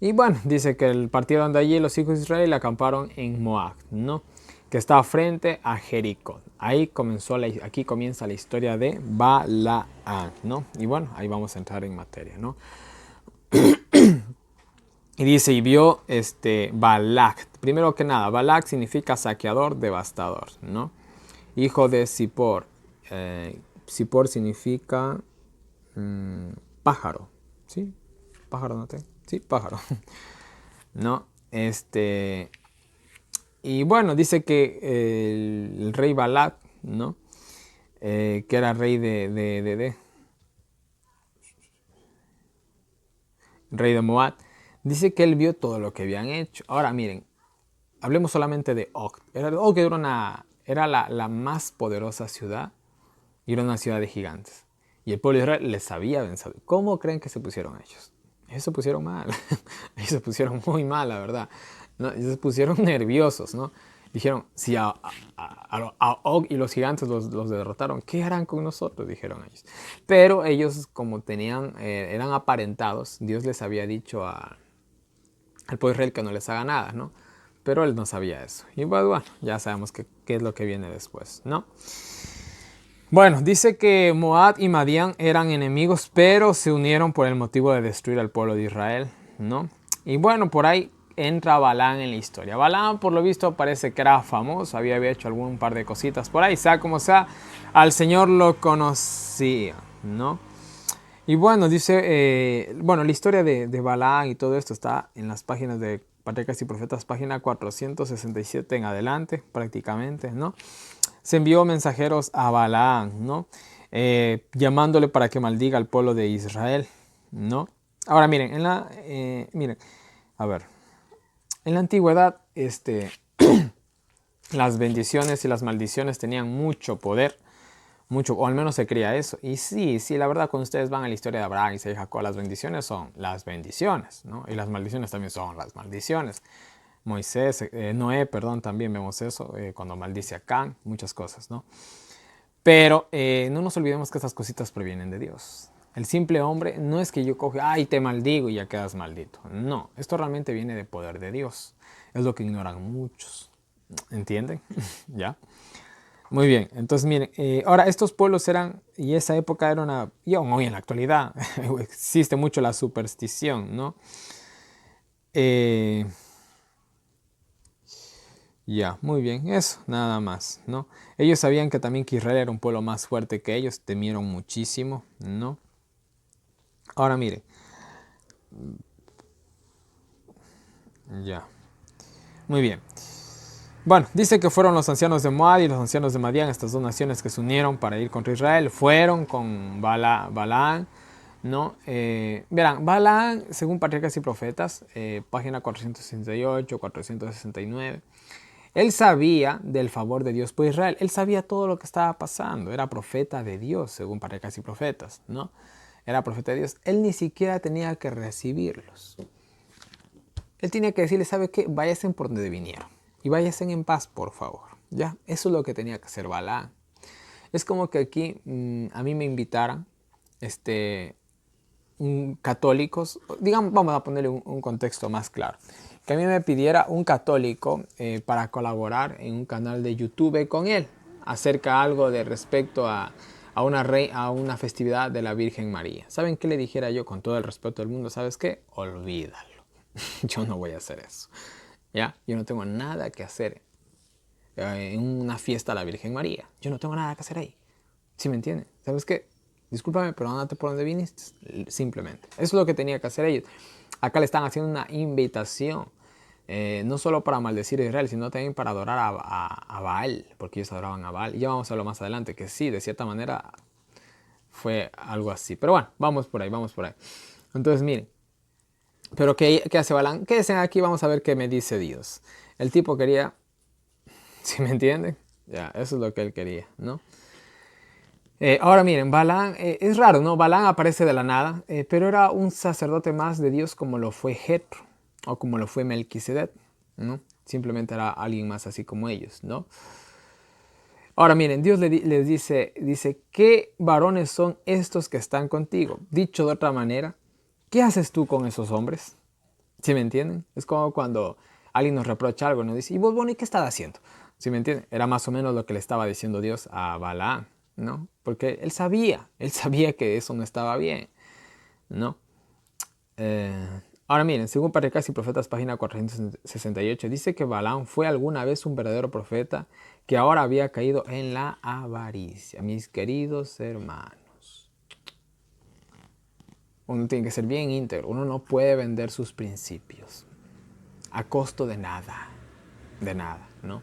Y bueno, dice que partieron de allí los hijos de Israel y acamparon en Moab, ¿no? Que está frente a Jericó. Aquí comienza la historia de Balaam, ¿no? Y bueno, ahí vamos a entrar en materia, ¿no? Y dice, y vio Balac. Primero que nada, Balac significa saqueador, devastador, ¿no? Hijo de Zippor. Zippor significa pájaro, ¿sí? Pájaro, ¿no? Sí, pájaro. ¿No? Y bueno, dice que el rey Balac, ¿no? Que era rey rey de Moab, dice que él vio todo lo que habían hecho. Ahora miren, hablemos solamente de Og. Og era la más poderosa ciudad y era una ciudad de gigantes. Y el pueblo de Israel les había vencido. ¿Cómo creen que se pusieron ellos? Ellos se pusieron mal. Ellos se pusieron muy mal, la verdad. ¿No? Ellos se pusieron nerviosos, ¿no? Dijeron, si a Og y los gigantes los derrotaron, ¿qué harán con nosotros? Dijeron ellos. Pero ellos, como eran aparentados, Dios les había dicho al pueblo de Israel que no les haga nada, ¿no? Pero él no sabía eso. Y bueno, ya sabemos qué es lo que viene después, ¿no? Bueno, dice que Moab y Madián eran enemigos, pero se unieron por el motivo de destruir al pueblo de Israel, ¿no? Y bueno, por ahí entra Balaam en la historia. Balaam, por lo visto, parece que era famoso, había hecho algún par de cositas por ahí, sea como sea, al Señor lo conocía, ¿no? Y bueno, dice, bueno, la historia de Balaam y todo esto está en las páginas de Patriarcas y Profetas, página 467 en adelante, prácticamente, ¿no? Se envió mensajeros a Balaam, ¿no? Llamándole para que maldiga al pueblo de Israel, ¿no? Ahora miren, miren, a ver, en la antigüedad, las bendiciones y las maldiciones tenían mucho poder, mucho, o al menos se creía eso. Y sí, la verdad, cuando ustedes van a la historia de Abraham, Isaac y Jacob, las bendiciones son las bendiciones, ¿no? Y las maldiciones también son las maldiciones. Noé, perdón, también vemos eso, cuando maldice a Can, muchas cosas, ¿no? Pero no nos olvidemos que estas cositas provienen de Dios. El simple hombre no es que yo coge, ay, te maldigo y ya quedas maldito. No, esto realmente viene de poder de Dios. Es lo que ignoran muchos. ¿Entienden? ¿Ya? Muy bien, entonces miren, ahora estos pueblos eran, y esa época era una, y aún hoy en la actualidad existe mucho la superstición, ¿no? Ya, muy bien, eso, nada más, ¿no? Ellos sabían que también que Israel era un pueblo más fuerte que ellos, temieron muchísimo, ¿no? Ahora mire, ya, muy bien. Bueno, dice que fueron los ancianos de Moab y los ancianos de Madián, estas dos naciones que se unieron para ir contra Israel, fueron con Balaam, ¿no? Verán, Balaam, según Patriarcas y Profetas, página 468, 469, él sabía del favor de Dios por Israel, él sabía todo lo que estaba pasando, era profeta de Dios, según Patriarcas y Profetas, ¿no? Era profeta de Dios, él ni siquiera tenía que recibirlos. Él tenía que decirle, ¿sabe qué? Váyanse por donde vinieron. Y váyanse en paz, por favor. ¿Ya? Eso es lo que tenía que hacer Balaam. Es como que aquí a mí me invitaran católicos, digamos, vamos a ponerle un contexto más claro. Que a mí me pidiera un católico para colaborar en un canal de YouTube con él, acerca algo de respecto a una festividad de la Virgen María. ¿Saben qué le dijera yo con todo el respeto del mundo? ¿Sabes qué? Olvídalo. Yo no voy a hacer eso. ¿Ya? Yo no tengo nada que hacer en una fiesta a la Virgen María. Yo no tengo nada que hacer ahí. ¿Sí me entienden? ¿Sabes qué? Discúlpame, pero ándate por donde viniste. Simplemente. Eso es lo que tenía que hacer ellos. Acá le están haciendo una invitación. No solo para maldecir a Israel, sino también para adorar a Baal, porque ellos adoraban a Baal. Y ya vamos a verlo más adelante, que sí, de cierta manera fue algo así. Pero bueno, vamos por ahí, vamos por ahí. Entonces, miren. Pero ¿qué hace Balaam? Quédense aquí, vamos a ver qué me dice Dios. El tipo quería, ¿sí me entienden? Ya, eso es lo que él quería, ¿no? Ahora miren, Balaam, es raro, ¿no? Balaam aparece de la nada, pero era un sacerdote más de Dios como lo fue Jetro, o como lo fue Melquisedec, ¿no? Simplemente era alguien más así como ellos, ¿no? Ahora miren, Dios les dice, ¿qué varones son estos que están contigo? Dicho de otra manera, ¿qué haces tú con esos hombres? ¿Sí me entienden? Es como cuando alguien nos reprocha algo y nos dice, ¿y vos, Bonnie, qué estás haciendo? ¿Sí me entienden? Era más o menos lo que le estaba diciendo Dios a Balaam, ¿no? Porque él sabía que eso no estaba bien, ¿no? Ahora miren, según Patriarcas y Profetas, página 468, dice que Balaam fue alguna vez un verdadero profeta que ahora había caído en la avaricia. Mis queridos hermanos, uno tiene que ser bien íntegro, uno no puede vender sus principios. a costo de nada, ¿no?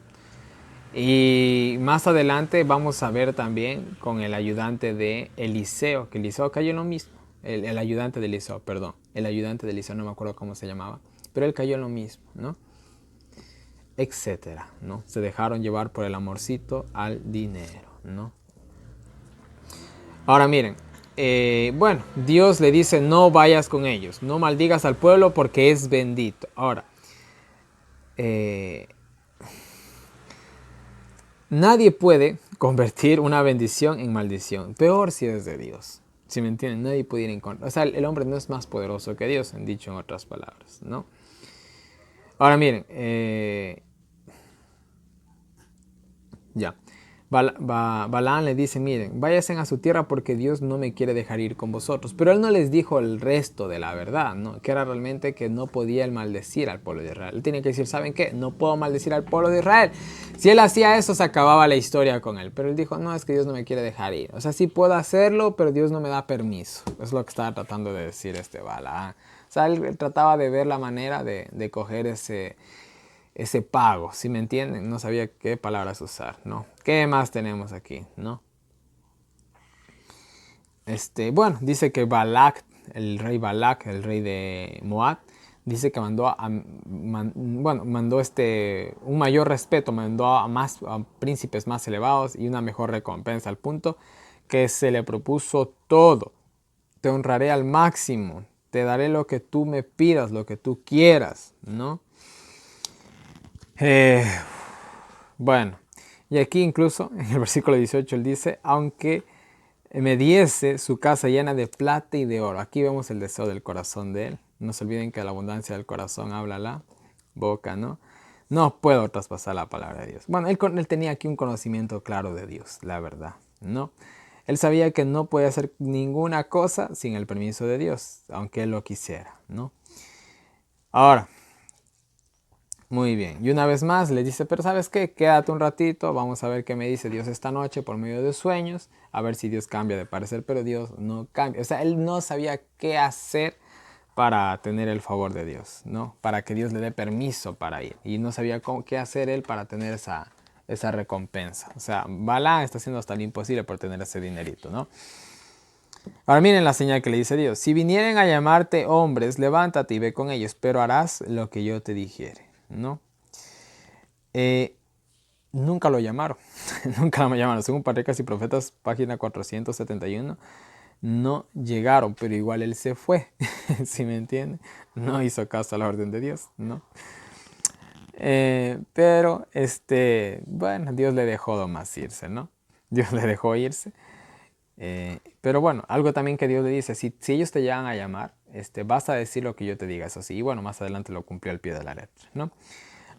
Y más adelante vamos a ver también con el ayudante de Eliseo, que Eliseo cayó en lo mismo. El ayudante de Eliseo, perdón. El ayudante de Eliseo, no me acuerdo cómo se llamaba. Pero él cayó en lo mismo, ¿no? Etcétera, ¿no? Se dejaron llevar por el amorcito al dinero, ¿no? Ahora miren, bueno, Dios le dice no vayas con ellos, no maldigas al pueblo porque es bendito. Ahora, nadie puede convertir una bendición en maldición, peor si es de Dios. Si me entienden, nadie puede ir en contra. O sea, el hombre no es más poderoso que Dios, han dicho en otras palabras, ¿no? Ahora miren, ya. Balaán le dice, miren, váyanse a su tierra porque Dios no me quiere dejar ir con vosotros. Pero él no les dijo el resto de la verdad, ¿no? Que era realmente que no podía él maldecir al pueblo de Israel. Él tenía que decir, ¿saben qué? No puedo maldecir al pueblo de Israel. Si él hacía eso, se acababa la historia con él. Pero él dijo, no, es que Dios no me quiere dejar ir. O sea, sí puedo hacerlo, pero Dios no me da permiso. Es lo que estaba tratando de decir este Balaán. O sea, él trataba de ver la manera de coger ese pago, ¿sí me entienden? No sabía qué palabras usar, ¿no? ¿Qué más tenemos aquí, no? Bueno, dice que Balak, el rey de Moab, dice que mandó un mayor respeto, mandó a príncipes más elevados y una mejor recompensa, al punto que se le propuso todo. Te honraré al máximo, te daré lo que tú me pidas, lo que tú quieras, ¿no? Bueno, y aquí incluso en el versículo 18 él dice, aunque me diese su casa llena de plata y de oro. Aquí vemos el deseo del corazón de él. No se olviden que la abundancia del corazón habla la boca, ¿no? No puedo traspasar la palabra de Dios. Bueno, él tenía aquí un conocimiento claro de Dios, la verdad, ¿no? Él sabía que no podía hacer ninguna cosa sin el permiso de Dios, aunque él lo quisiera, ¿no? Ahora, muy bien. Y una vez más le dice, pero ¿sabes qué? Quédate un ratito, vamos a ver qué me dice Dios esta noche por medio de sueños, a ver si Dios cambia de parecer, pero Dios no cambia. O sea, él no sabía qué hacer para tener el favor de Dios, ¿no? Para que Dios le dé permiso para ir. Y no sabía qué hacer él para tener esa recompensa. O sea, Balaam está haciendo hasta lo imposible por tener ese dinerito, ¿no? Ahora miren la señal que le dice Dios. Si vinieren a llamarte hombres, levántate y ve con ellos, pero harás lo que yo te dijere, ¿no? Nunca lo llamaron. Nunca lo llamaron. Según Patriarcas y Profetas, página 471, no llegaron, pero igual él se fue. ¿Sí me entienden? No hizo caso a la orden de Dios, ¿no? Pero, bueno, Dios le dejó nomás irse, ¿no? Dios le dejó irse. Pero bueno, algo también que Dios le dice, si ellos te llegan a llamar, vas a decir lo que yo te diga, eso sí. Y bueno, más adelante lo cumplió al pie de la letra, ¿no?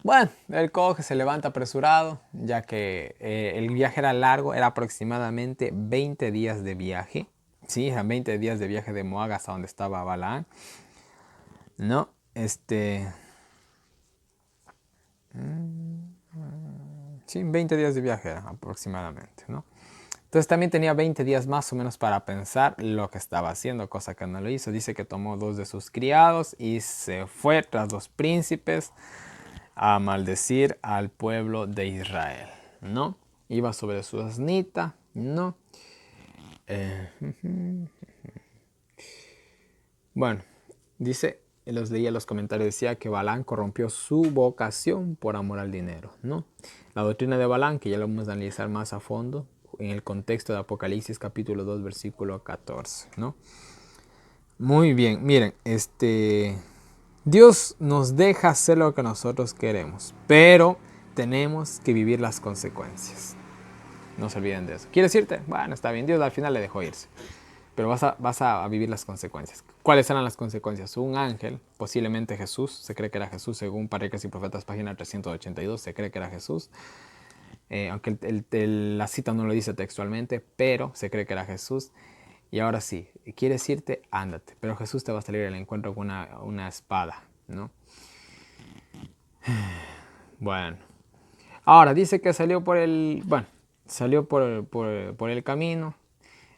Bueno, él coge, se levanta apresurado, ya que el viaje era largo, era aproximadamente 20 días de viaje. Sí, eran 20 días de viaje de Moab hasta donde estaba Balaán. ¿No? Sí, 20 días de viaje aproximadamente, ¿no? Entonces también tenía 20 días más o menos para pensar lo que estaba haciendo, cosa que no lo hizo. Dice que tomó 2 de sus criados y se fue tras los príncipes a maldecir al pueblo de Israel, ¿no? Iba sobre su asnita, ¿no? Bueno, dice, los leía los comentarios, decía que Balaam corrompió su vocación por amor al dinero, ¿no? La doctrina de Balaam, que ya lo vamos a analizar más a fondo, en el contexto de Apocalipsis capítulo 2, versículo 14, ¿no? Muy bien, miren, Dios nos deja hacer lo que nosotros queremos, pero tenemos que vivir las consecuencias. No se olviden de eso. ¿Quieres irte? Bueno, está bien, Dios al final le dejó irse. Pero vas a vivir las consecuencias. ¿Cuáles eran las consecuencias? Un ángel, posiblemente Jesús, se cree que era Jesús, según Patriarcas y Profetas, página 382, se cree que era Jesús. Aunque la cita no lo dice textualmente, pero se cree que era Jesús. Y ahora sí, ¿quieres irte? Ándate. Pero Jesús te va a salir al encuentro con una espada, ¿no? Bueno. Ahora, dice que salió por el camino.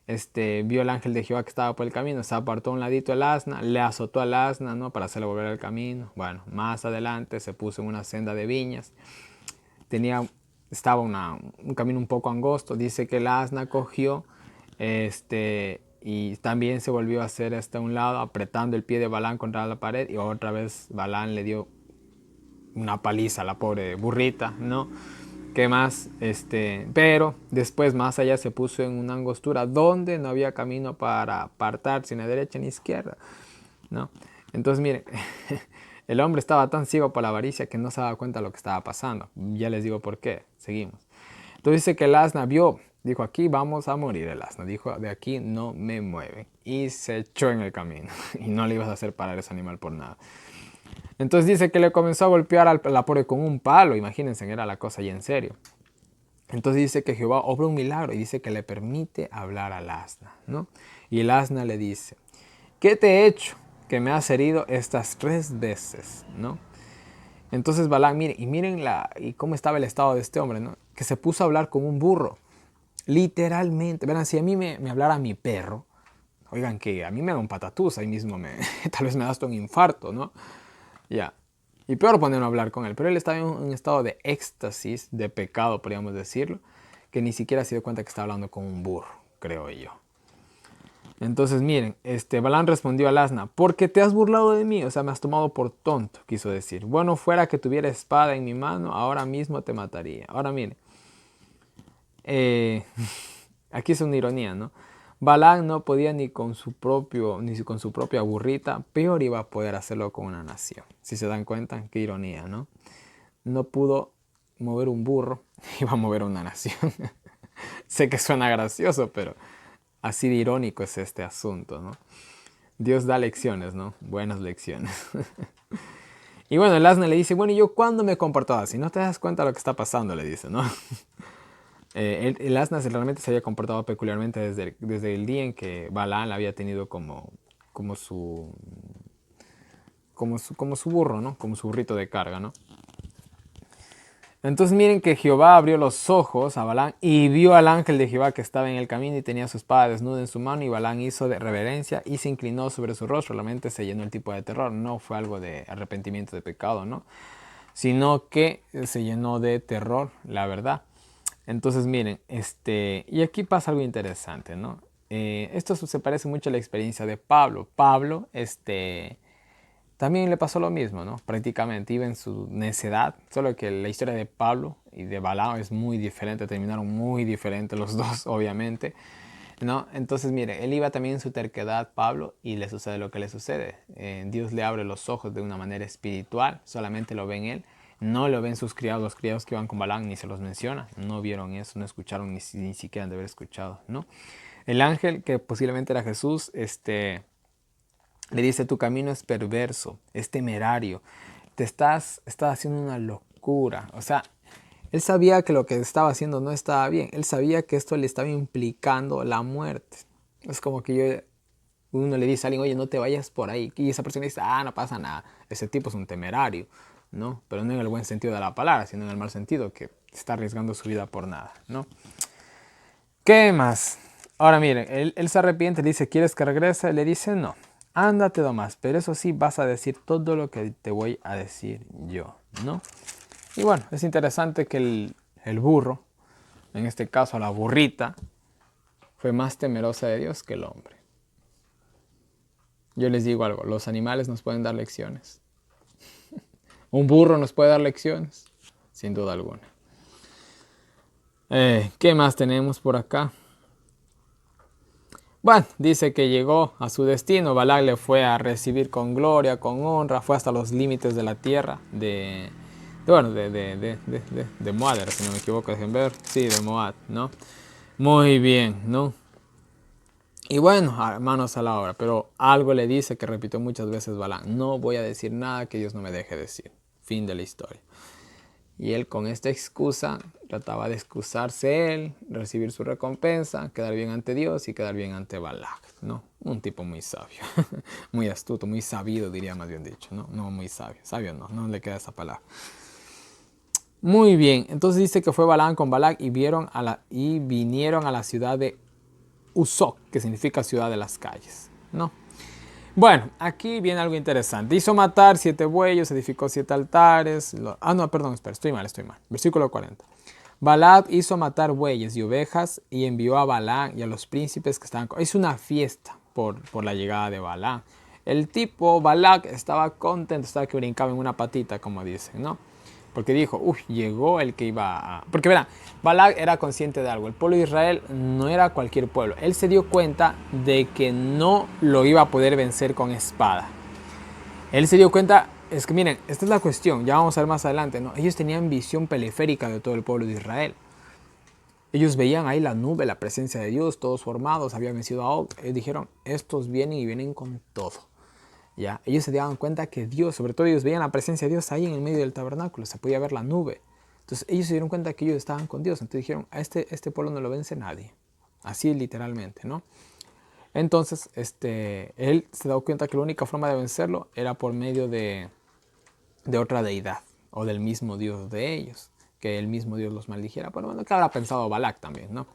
vio el ángel de Jehová que estaba por el camino, se apartó a un ladito el asna, le azotó al asna, ¿no? Para hacerle volver al camino. Bueno, más adelante se puso en una senda de viñas. Estaba un camino un poco angosto. Dice que el asna cogió y también se volvió a hacer hasta un lado, apretando el pie de Balaam contra la pared, y otra vez Balaam le dio una paliza a la pobre burrita, ¿no? ¿Qué más? Pero después más allá se puso en una angostura donde no había camino para apartarse ni a derecha ni a izquierda, ¿no? Entonces miren, el hombre estaba tan ciego por la avaricia que no se daba cuenta de lo que estaba pasando. Ya les digo por qué. Seguimos. Entonces dice que el asna vio, dijo, aquí vamos a morir. El asna dijo, de aquí no me mueven. Y se echó en el camino. Y no le ibas a hacer parar ese animal por nada. Entonces dice que le comenzó a golpear a la pobre con un palo. Imagínense, era la cosa ya en serio. Entonces dice que Jehová obra un milagro y dice que le permite hablar al asna, ¿no? Y el asna le dice, ¿qué te he hecho que me has herido estas 3 veces, ¿no? Entonces Balaam, miren y cómo estaba el estado de este hombre, ¿no? Que se puso a hablar con un burro, literalmente. Verán, si a mí me hablara mi perro, oigan, que a mí me da un patatús, ahí mismo tal vez me da hasta un infarto, ¿no? Ya. Y peor ponerme a hablar con él. Pero él estaba en un estado de éxtasis, de pecado, podríamos decirlo, que ni siquiera se dio cuenta que estaba hablando con un burro, creo yo. Entonces miren, Balaam respondió al asna, porque te has burlado de mí, o sea, me has tomado por tonto, quiso decir. Bueno, fuera que tuviera espada en mi mano, ahora mismo te mataría. Ahora miren, aquí es una ironía, ¿no? Balaam no podía ni con su propia burrita, peor iba a poder hacerlo con una nación. Si se dan cuenta, qué ironía, ¿no? No pudo mover un burro, iba a mover una nación. Sé que suena gracioso, pero así de irónico es este asunto, ¿no? Dios da lecciones, ¿no? Buenas lecciones. Y bueno, el asna le dice, bueno, ¿y yo cuándo me he comportado así? ¿No te das cuenta de lo que está pasando? Le dice, ¿no? El asna realmente se había comportado peculiarmente desde el día en que Balaam había tenido como su burro, ¿no? Como su burrito de carga, ¿no? Entonces miren que Jehová abrió los ojos a Balaam y vio al ángel de Jehová que estaba en el camino y tenía su espada desnuda en su mano, y Balaam hizo de reverencia y se inclinó sobre su rostro. Realmente se llenó el tipo de terror, no fue algo de arrepentimiento de pecado, ¿no? Sino que se llenó de terror, la verdad. Entonces miren, y aquí pasa algo interesante, ¿no? Esto se parece mucho a la experiencia de Pablo. Pablo, también le pasó lo mismo, ¿no? Prácticamente iba en su necedad, solo que la historia de Pablo y de Balaam es muy diferente, terminaron muy diferentes los dos, obviamente, ¿no? Entonces, mire, él iba también en su terquedad, Pablo, y le sucede lo que le sucede. Dios le abre los ojos de una manera espiritual, solamente lo ven él, no lo ven sus criados, los criados que iban con Balaam ni se los menciona, no vieron eso, no escucharon, ni siquiera han de haber escuchado, ¿no? El ángel, que posiblemente era Jesús, le dice, tu camino es perverso, es temerario, estás haciendo una locura. O sea, él sabía que lo que estaba haciendo no estaba bien. Él sabía que esto le estaba implicando la muerte. Es como que uno le dice a alguien, oye, no te vayas por ahí. Y esa persona dice, no pasa nada. Ese tipo es un temerario, ¿no? Pero no en el buen sentido de la palabra, sino en el mal sentido, que está arriesgando su vida por nada, ¿no? ¿Qué más? Ahora miren, él se arrepiente, le dice, ¿quieres que regrese? Le dice, no, ándate nomás, pero eso sí vas a decir todo lo que te voy a decir yo, ¿no? Y bueno, es interesante que el burro, en este caso la burrita, fue más temerosa de Dios que el hombre. Yo les digo algo, los animales nos pueden dar lecciones. Un burro nos puede dar lecciones, sin duda alguna. ¿Qué más tenemos por acá? Bueno, dice que llegó a su destino. Balac le fue a recibir con gloria, con honra, fue hasta los límites de la tierra de Moab, si no me equivoco, dejen ver. Sí, de Moab, ¿no? Muy bien, ¿no? Y bueno, manos a la obra, pero algo le dice que repitió muchas veces Balac: no voy a decir nada que Dios no me deje decir. Fin de la historia. Y él, con esta excusa, trataba de excusarse él, recibir su recompensa, quedar bien ante Dios y quedar bien ante Balac, ¿no? Un tipo muy sabio, muy astuto, muy sabido, diría más bien dicho, ¿no? No muy sabio, sabio no le queda esa palabra. Muy bien, entonces dice que fue Balaam con Balac y vinieron a la ciudad de Usoc, que significa ciudad de las calles, ¿no? Bueno, aquí viene algo interesante. Hizo matar 7 bueyes, edificó 7 altares. No, perdón, espera, estoy mal. Versículo 40. Balac hizo matar bueyes y ovejas y envió a Balaam y a los príncipes que estaban... Hizo una fiesta por la llegada de Balaam. El tipo, Balac, estaba contento, estaba que brincaba en una patita, como dicen, ¿no? Porque dijo, uff, llegó el que iba a... Porque verán, Balac era consciente de algo. El pueblo de Israel no era cualquier pueblo. Él se dio cuenta de que no lo iba a poder vencer con espada. Él se dio cuenta, es que miren, esta es la cuestión, ya vamos a ver más adelante, ¿no? Ellos tenían visión periférica de todo el pueblo de Israel. Ellos veían ahí la nube, la presencia de Dios, todos formados, habían vencido a Og. Ellos dijeron, estos vienen y vienen con todo. ¿Ya? Ellos se daban cuenta que Dios, sobre todo ellos veían la presencia de Dios ahí en el medio del tabernáculo, se podía ver la nube. Entonces ellos se dieron cuenta que ellos estaban con Dios. Entonces dijeron, a este pueblo no lo vence nadie. Así literalmente, ¿no? Entonces él se dio cuenta que la única forma de vencerlo era por medio de otra deidad o del mismo Dios de ellos. Que el mismo Dios los maldijera. Pero bueno, que habrá pensado Balac también, ¿no?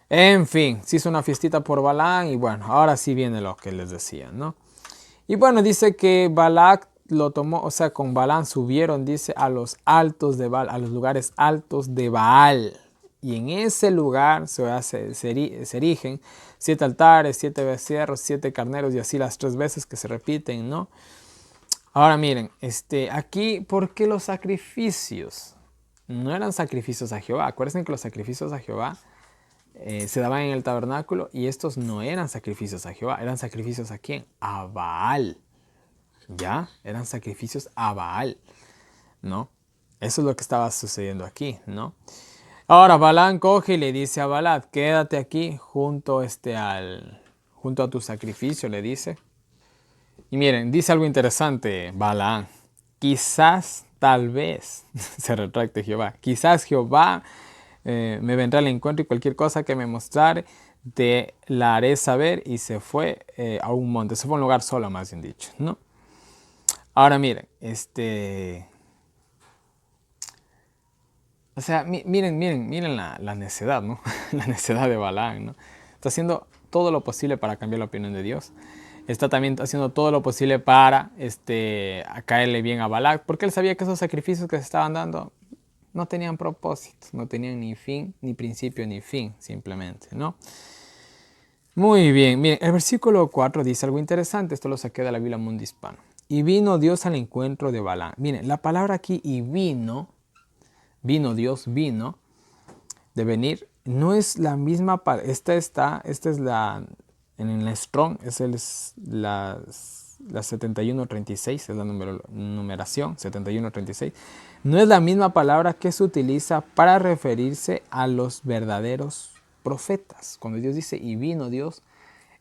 En fin, se hizo una fiestita por Balaam y bueno, ahora sí viene lo que les decía, ¿no? Y bueno, dice que Balac lo tomó, o sea, con Balaam subieron, dice, a los altos de Baal, a los lugares altos de Baal. Y en ese lugar se erigen 7 altares, 7 becerros, 7 carneros y así las 3 veces que se repiten, ¿no? Ahora miren, aquí, ¿por qué los sacrificios? No eran sacrificios a Jehová. Acuérdense que los sacrificios a Jehová se daban en el tabernáculo y estos no eran sacrificios a Jehová, eran sacrificios ¿a quién? A Baal. ¿Ya? Eran sacrificios a Baal, ¿no? Eso es lo que estaba sucediendo aquí, ¿no? Ahora Balaam coge y le dice a Balac, quédate aquí junto, junto a tu sacrificio, le dice. Y miren, dice algo interesante Balaam. Quizás, tal vez, se retracte Jehová, quizás Jehová me vendrá al encuentro y cualquier cosa que me mostrare te la haré saber. Y se fue a un monte, se fue a un lugar solo, más bien dicho, ¿no? Ahora miren, o sea, miren la necedad, ¿no? La necedad de Balaam, ¿no? Está haciendo todo lo posible para cambiar la opinión de Dios. Está también haciendo todo lo posible para a caerle bien a Balac, porque él sabía que esos sacrificios que se estaban dando no tenían propósito, no tenían ni fin, ni principio, ni fin, simplemente, ¿no? Muy bien, miren, el versículo 4 dice algo interesante, esto lo saqué de la Biblia Mundo Hispano. Y vino Dios al encuentro de Balaam. Miren, la palabra aquí, y vino Dios, de venir, no es la misma, esta es la, en el Strong, es la 7136, es la numeración, 7136. No es la misma palabra que se utiliza para referirse a los verdaderos profetas. Cuando Dios dice, y vino Dios,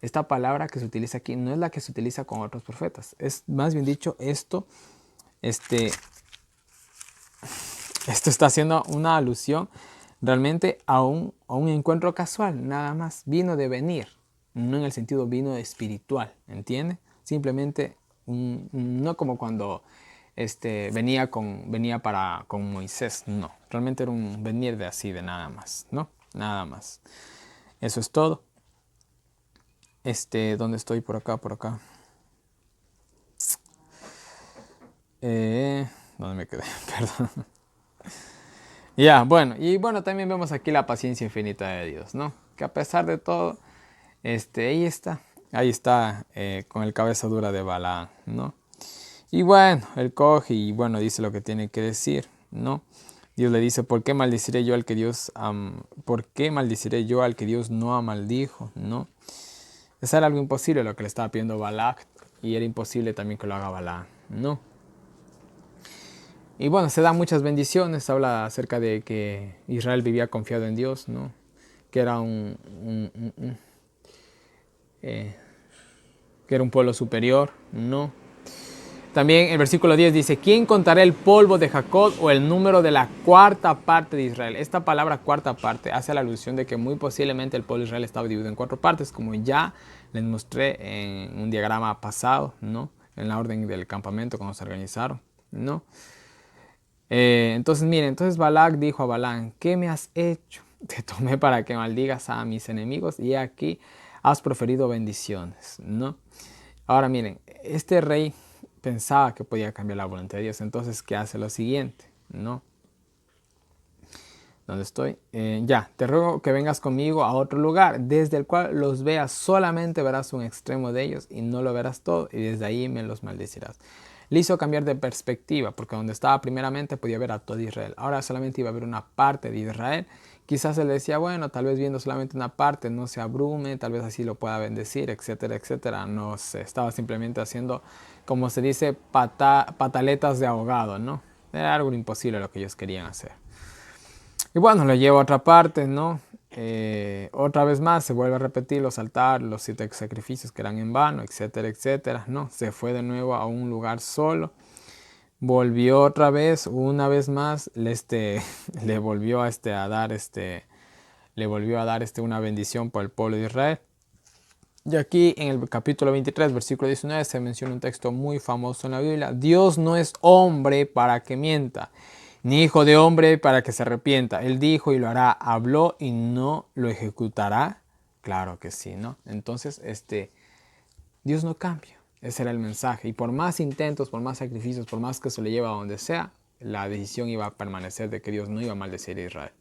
esta palabra que se utiliza aquí no es la que se utiliza con otros profetas. Es más bien dicho, esto está haciendo una alusión realmente a un encuentro casual, nada más. Vino de venir, no en el sentido vino de espiritual, ¿entiende? Simplemente no como cuando venía con Moisés, no. Realmente era un venir de así, de nada más, ¿no? Nada más. Eso es todo. ¿Dónde estoy? Por acá. ¿Dónde me quedé? Perdón. Ya, bueno, y bueno, también vemos aquí la paciencia infinita de Dios, ¿no? Que a pesar de todo, ahí está, con el cabeza dura de Balaam, ¿no? Y bueno, él coge y bueno, dice lo que tiene que decir, ¿no? Dios le dice, ¿por qué maldeciré yo al que Dios no maldijo? ¿No? Eso era algo imposible lo que le estaba pidiendo Balac, y era imposible también que lo haga Balaam, ¿no? Y bueno, se dan muchas bendiciones, habla acerca de que Israel vivía confiado en Dios, ¿no? Que era que era un pueblo superior, ¿no? También el versículo 10 dice, ¿quién contará el polvo de Jacob o el número de la cuarta parte de Israel? Esta palabra cuarta parte hace la alusión de que muy posiblemente el pueblo de Israel estaba dividido en 4 partes, como ya les mostré en un diagrama pasado, ¿no? En la orden del campamento cuando se organizaron, ¿no? Entonces miren, entonces Balac dijo a Balaam, ¿qué me has hecho? te tomé para que maldigas a mis enemigos y aquí has proferido bendiciones, ¿no? Ahora miren, este rey pensaba que podía cambiar la voluntad de Dios, entonces ¿qué hace? Lo siguiente, ¿no? ¿Dónde estoy? Ya, te ruego que vengas conmigo a otro lugar, desde el cual los veas, solamente verás un extremo de ellos y no lo verás todo, y desde ahí me los maldecirás. Le hizo cambiar de perspectiva, porque donde estaba primeramente podía ver a todo Israel, ahora solamente iba a ver una parte de Israel. Quizás él decía, bueno, tal vez viendo solamente una parte no se abrume, tal vez así lo pueda bendecir, etcétera, etcétera. No sé, estaba simplemente haciendo, como se dice, pataletas de ahogado, ¿no? Era algo imposible lo que ellos querían hacer. Y bueno, lo llevo a otra parte, ¿no? Otra vez más se vuelve a repetir los altares, los 7 sacrificios que eran en vano, etcétera, etcétera, ¿no? Se fue de nuevo a un lugar solo. Volvió otra vez, una vez más, le volvió a dar una bendición para el pueblo de Israel. Y aquí en el capítulo 23, versículo 19, se menciona un texto muy famoso en la Biblia. Dios no es hombre para que mienta, ni hijo de hombre para que se arrepienta. Él dijo y lo hará, habló y no lo ejecutará. Claro que sí, ¿no? Entonces, Dios no cambia. Ese era el mensaje. Y por más intentos, por más sacrificios, por más que se le lleve a donde sea, la decisión iba a permanecer de que Dios no iba a maldecir a Israel.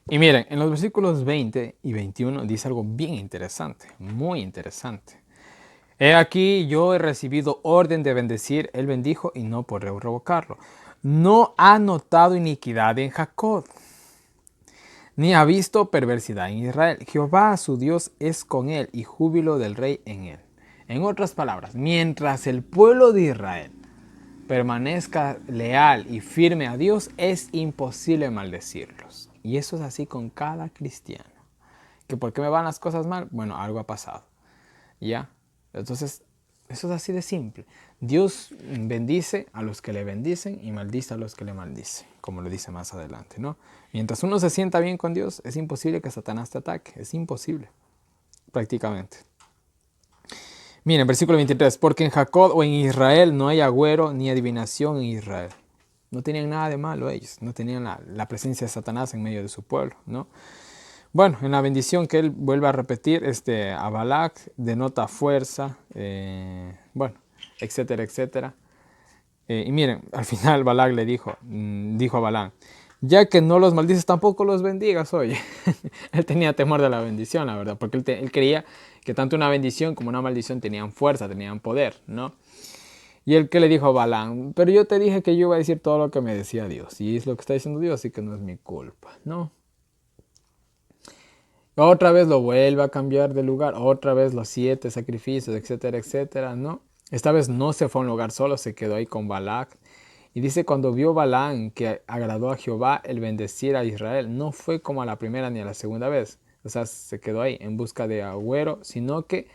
Y miren, en los versículos 20 y 21 dice algo bien interesante, muy interesante. He aquí yo he recibido orden de bendecir, él bendijo y no por revocarlo. No ha notado iniquidad en Jacob, ni ha visto perversidad en Israel. Jehová su Dios es con él y júbilo del rey en él. En otras palabras, mientras el pueblo de Israel permanezca leal y firme a Dios, es imposible maldecirlos. Y eso es así con cada cristiano. ¿Que por qué me van las cosas mal? Bueno, algo ha pasado. ¿Ya? Entonces, eso es así de simple. Dios bendice a los que le bendicen y maldice a los que le maldicen, como lo dice más adelante, ¿no? Mientras uno se sienta bien con Dios, es imposible que Satanás te ataque. Es imposible, prácticamente. Miren, versículo 23. Porque en Jacob o en Israel no hay agüero ni adivinación en Israel. No tenían nada de malo ellos. No tenían la presencia de Satanás en medio de su pueblo, ¿no? Bueno, en la bendición que él vuelve a repetir, a Balac denota fuerza, bueno, etcétera, etcétera. Y miren, al final Balac le dijo a Balaam, ya que no los maldices, tampoco los bendigas, oye. Él tenía temor de la bendición, la verdad, porque él creía que tanto una bendición como una maldición tenían fuerza, tenían poder, ¿no? Y él que le dijo a Balaam, pero yo te dije que yo iba a decir todo lo que me decía Dios, y es lo que está diciendo Dios, así que no es mi culpa, ¿no? Otra vez lo vuelve a cambiar de lugar, otra vez los 7 sacrificios, etcétera, etcétera, ¿no? Esta vez no se fue a un lugar solo, se quedó ahí con Balac. Y dice, cuando vio Balaam que agradó a Jehová el bendecir a Israel, no fue como a la primera ni a la segunda vez. O sea, se quedó ahí en busca de agüero, sino que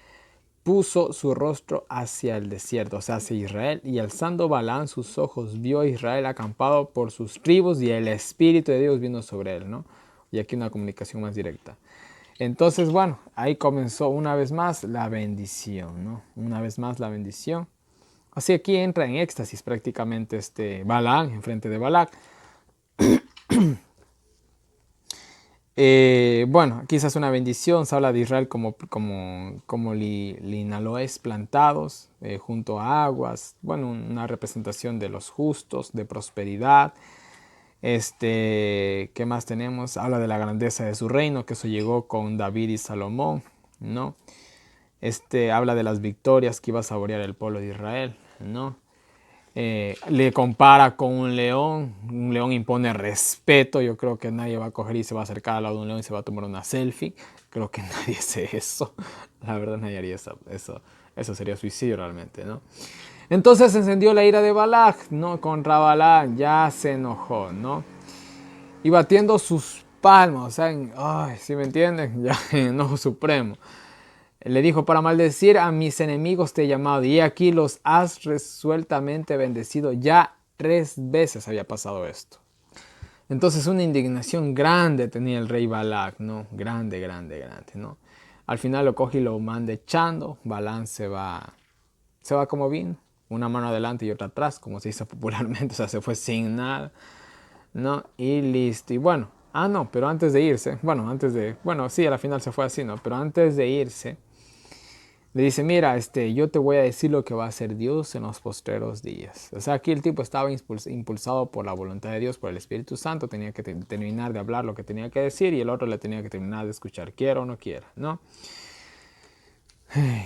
puso su rostro hacia el desierto, o sea, hacia Israel. Y alzando Balaam sus ojos, vio a Israel acampado por sus tribus y el Espíritu de Dios vino sobre él, ¿no? Y aquí una comunicación más directa. Entonces, bueno, ahí comenzó una vez más la bendición, ¿no? Una vez más la bendición. Así aquí entra en éxtasis prácticamente Balaam en frente de Balac. Bueno, quizás una bendición, se habla de Israel como linaloes plantados junto a aguas, bueno, una representación de los justos, de prosperidad. ¿Qué más tenemos? Habla de la grandeza de su reino, que eso llegó con David y Salomón, ¿no? Habla de las victorias que iba a saborear el pueblo de Israel, ¿no? Le compara con un león eso respeto, yo creo que nadie va a coger y se va a acercar al lado de un león y se va a tomar una selfie, creo que nadie hace eso, la verdad nadie haría eso sería suicidio realmente, ¿no? Entonces se encendió la ira de Balac, ¿no? Contra Balac, ya se enojó, ¿no? Y batiendo sus palmas, o sea, ay, ¿sí me entienden? Ya en enojo supremo. Le dijo, para maldecir a mis enemigos te he llamado, y aquí los has resueltamente bendecido. Ya 3 veces había pasado esto. Entonces una indignación grande tenía el rey Balac, ¿no? Grande, grande, grande, ¿no? Al final lo coge y lo manda echando. Balaam se va como vino, una mano adelante y otra atrás, como se dice popularmente, o sea, se fue sin nada, ¿no? Y listo. Y bueno, Ah, no, pero antes de irse, bueno, sí, a la final se fue así, ¿no? Pero antes de irse, le dice, mira, yo te voy a decir lo que va a hacer Dios en los postreros días. O sea, aquí el tipo estaba impulsado por la voluntad de Dios, por el Espíritu Santo, tenía que terminar de hablar lo que tenía que decir y el otro le tenía que terminar de escuchar, quiera o no quiera, ¿no?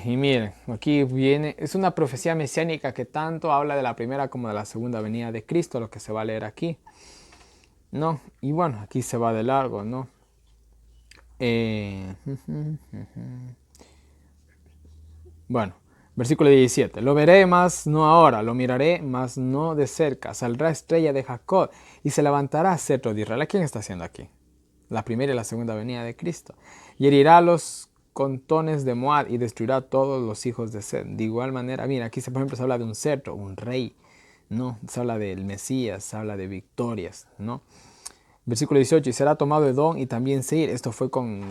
Y miren, aquí viene, es una profecía mesiánica que tanto habla de la primera como de la segunda venida de Cristo, lo que se va a leer aquí, ¿no? Y bueno, aquí se va de largo, ¿no? Eh, Bueno, versículo 17. Lo veré, mas no ahora, lo miraré, mas no de cerca. Saldrá estrella de Jacob y se levantará cetro de Israel. ¿A quién está haciendo aquí? La primera y la segunda venida de Cristo. Y herirá los contones de Moab y destruirá a todos los hijos de Sed. De igual manera, mira, aquí por ejemplo se habla de un cetro, un rey, ¿no? Se habla del Mesías, se habla de victorias, ¿no? Versículo 18, y será tomado Edom y también Seir. Esto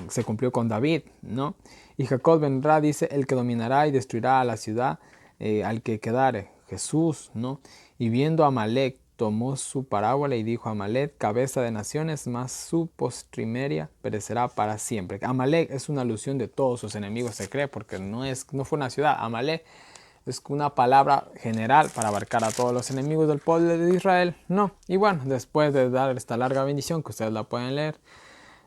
se cumplió con David, ¿no? Y Jacob vendrá, dice, el que dominará y destruirá a la ciudad, al que quedare, Jesús, ¿no? Y viendo a Amalek, tomó su parábola y dijo a Amalek, cabeza de naciones, mas su postrimeria perecerá para siempre. Amalek es una alusión de todos sus enemigos, se cree, porque no fue una ciudad. Amalek es una palabra general para abarcar a todos los enemigos del pueblo de Israel. No. Y bueno, después de dar esta larga bendición, que ustedes la pueden leer,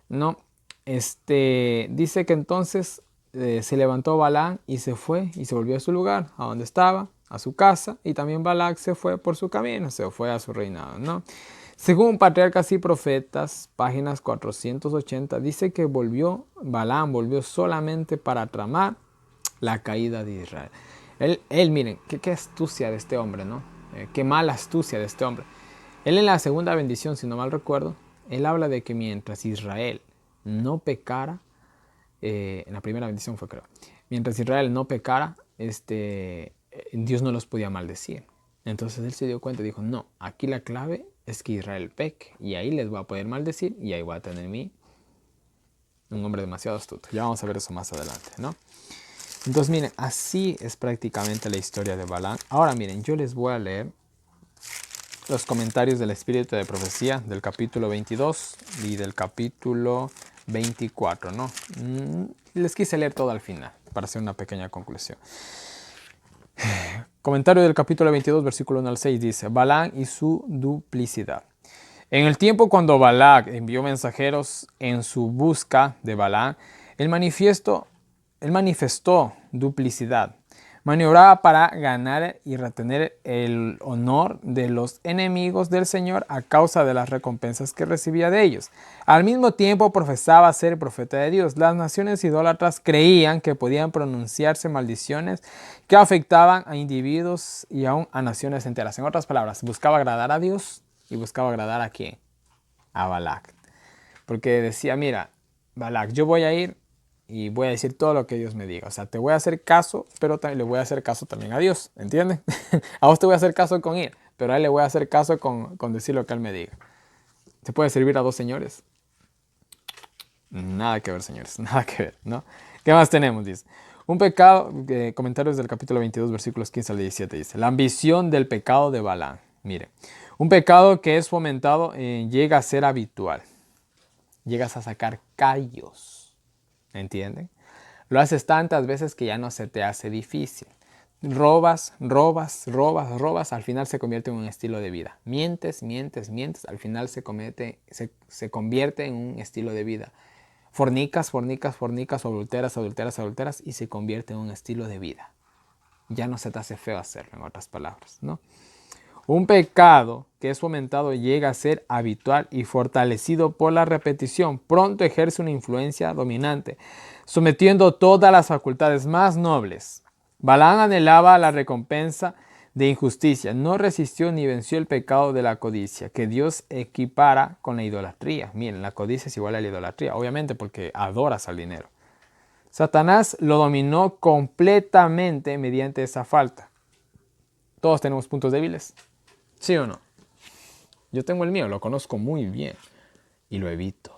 no. Dice que entonces se levantó Balaam y se fue y se volvió a su lugar, a donde estaba, a su casa, y también Balac se fue por su camino, se fue a su reinado, ¿no? Según Patriarcas y Profetas, páginas 480, dice que Balaam volvió solamente para tramar la caída de Israel. Miren, qué astucia de este hombre, ¿no? Qué mala astucia de este hombre. Él en la segunda bendición, si no mal recuerdo, él habla de que mientras Israel no pecara, en la primera bendición fue creo, mientras Israel no pecara, Dios no los podía maldecir. Entonces él se dio cuenta y dijo, no, aquí la clave es que Israel peque y ahí les voy a poder maldecir y ahí voy a tener un hombre demasiado astuto. Ya vamos a ver eso más adelante, ¿no? Entonces miren, así es prácticamente la historia de Balaam. Ahora miren, yo les voy a leer los comentarios del Espíritu de Profecía del capítulo 22 y del capítulo 24, ¿no? Les quise leer todo al final para hacer una pequeña conclusión. Comentario del capítulo 22, versículo 1 al 6 dice, Balaam y su duplicidad. En el tiempo cuando Balac envió mensajeros en su busca de Balaam, él manifestó duplicidad. Maniobraba para ganar y retener el honor de los enemigos del Señor a causa de las recompensas que recibía de ellos. Al mismo tiempo profesaba ser profeta de Dios. Las naciones idólatras creían que podían pronunciarse maldiciones que afectaban a individuos y aún a naciones enteras. En otras palabras, buscaba agradar a Dios y buscaba agradar a quién? A Balac. Porque decía, mira, Balac, yo voy a ir y voy a decir todo lo que Dios me diga. O sea, te voy a hacer caso, pero le voy a hacer caso también a Dios. ¿Entiendes? A vos te voy a hacer caso con ir, pero a él le voy a hacer caso con decir lo que él me diga. ¿Se puede servir a dos señores? Nada que ver, señores. Nada que ver, ¿no? ¿Qué más tenemos? Dice. Un pecado, comentarios del capítulo 22, versículos 15 al 17, dice. La ambición del pecado de Balaam. Mire, un pecado que es fomentado llega a ser habitual. Llegas a sacar callos. ¿Entienden? Lo haces tantas veces que ya no se te hace difícil. Robas, al final se convierte en un estilo de vida. Mientes, al final se convierte en un estilo de vida. Fornicas, adulteras y se convierte en un estilo de vida. Ya no se te hace feo hacerlo, en otras palabras, ¿no? Un pecado que es fomentado llega a ser habitual y fortalecido por la repetición. Pronto ejerce una influencia dominante, sometiendo todas las facultades más nobles. Balaam anhelaba la recompensa de injusticia. No resistió ni venció el pecado de la codicia, que Dios equipara con la idolatría. Miren, la codicia es igual a la idolatría, obviamente porque adoras al dinero. Satanás lo dominó completamente mediante esa falta. Todos tenemos puntos débiles. ¿Sí o no? Yo tengo el mío, lo conozco muy bien y lo evito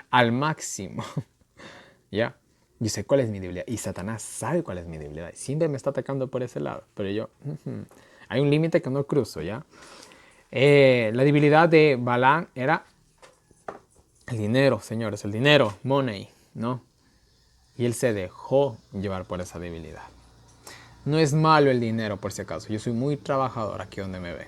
al máximo. ¿Ya? Yo sé cuál es mi debilidad y Satanás sabe cuál es mi debilidad. Siempre me está atacando por ese lado, pero yo... hay un límite que no cruzo, ¿ya? La debilidad de Balaam era El dinero, señores, el dinero, money, ¿no? Y él se dejó llevar por esa debilidad. No es malo el dinero, por si acaso. Yo soy muy trabajador aquí donde me ven,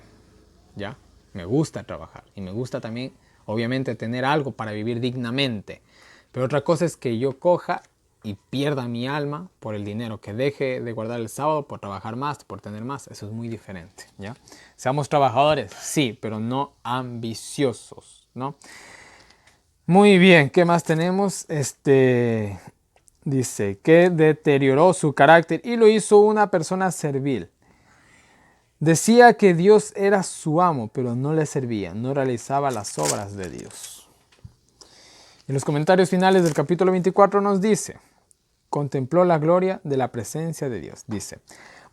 ¿ya? Me gusta trabajar y me gusta también, obviamente, tener algo para vivir dignamente. Pero otra cosa es que yo coja y pierda mi alma por el dinero, que deje de guardar el sábado por trabajar más, por tener más. Eso es muy diferente, ¿ya? Seamos trabajadores, sí, pero no ambiciosos, ¿no? Muy bien, ¿qué más tenemos? Dice que deterioró su carácter y lo hizo una persona servil. Decía que Dios era su amo, pero no le servía, no realizaba las obras de Dios. En los comentarios finales del capítulo 24 nos dice, contempló la gloria de la presencia de Dios. Dice,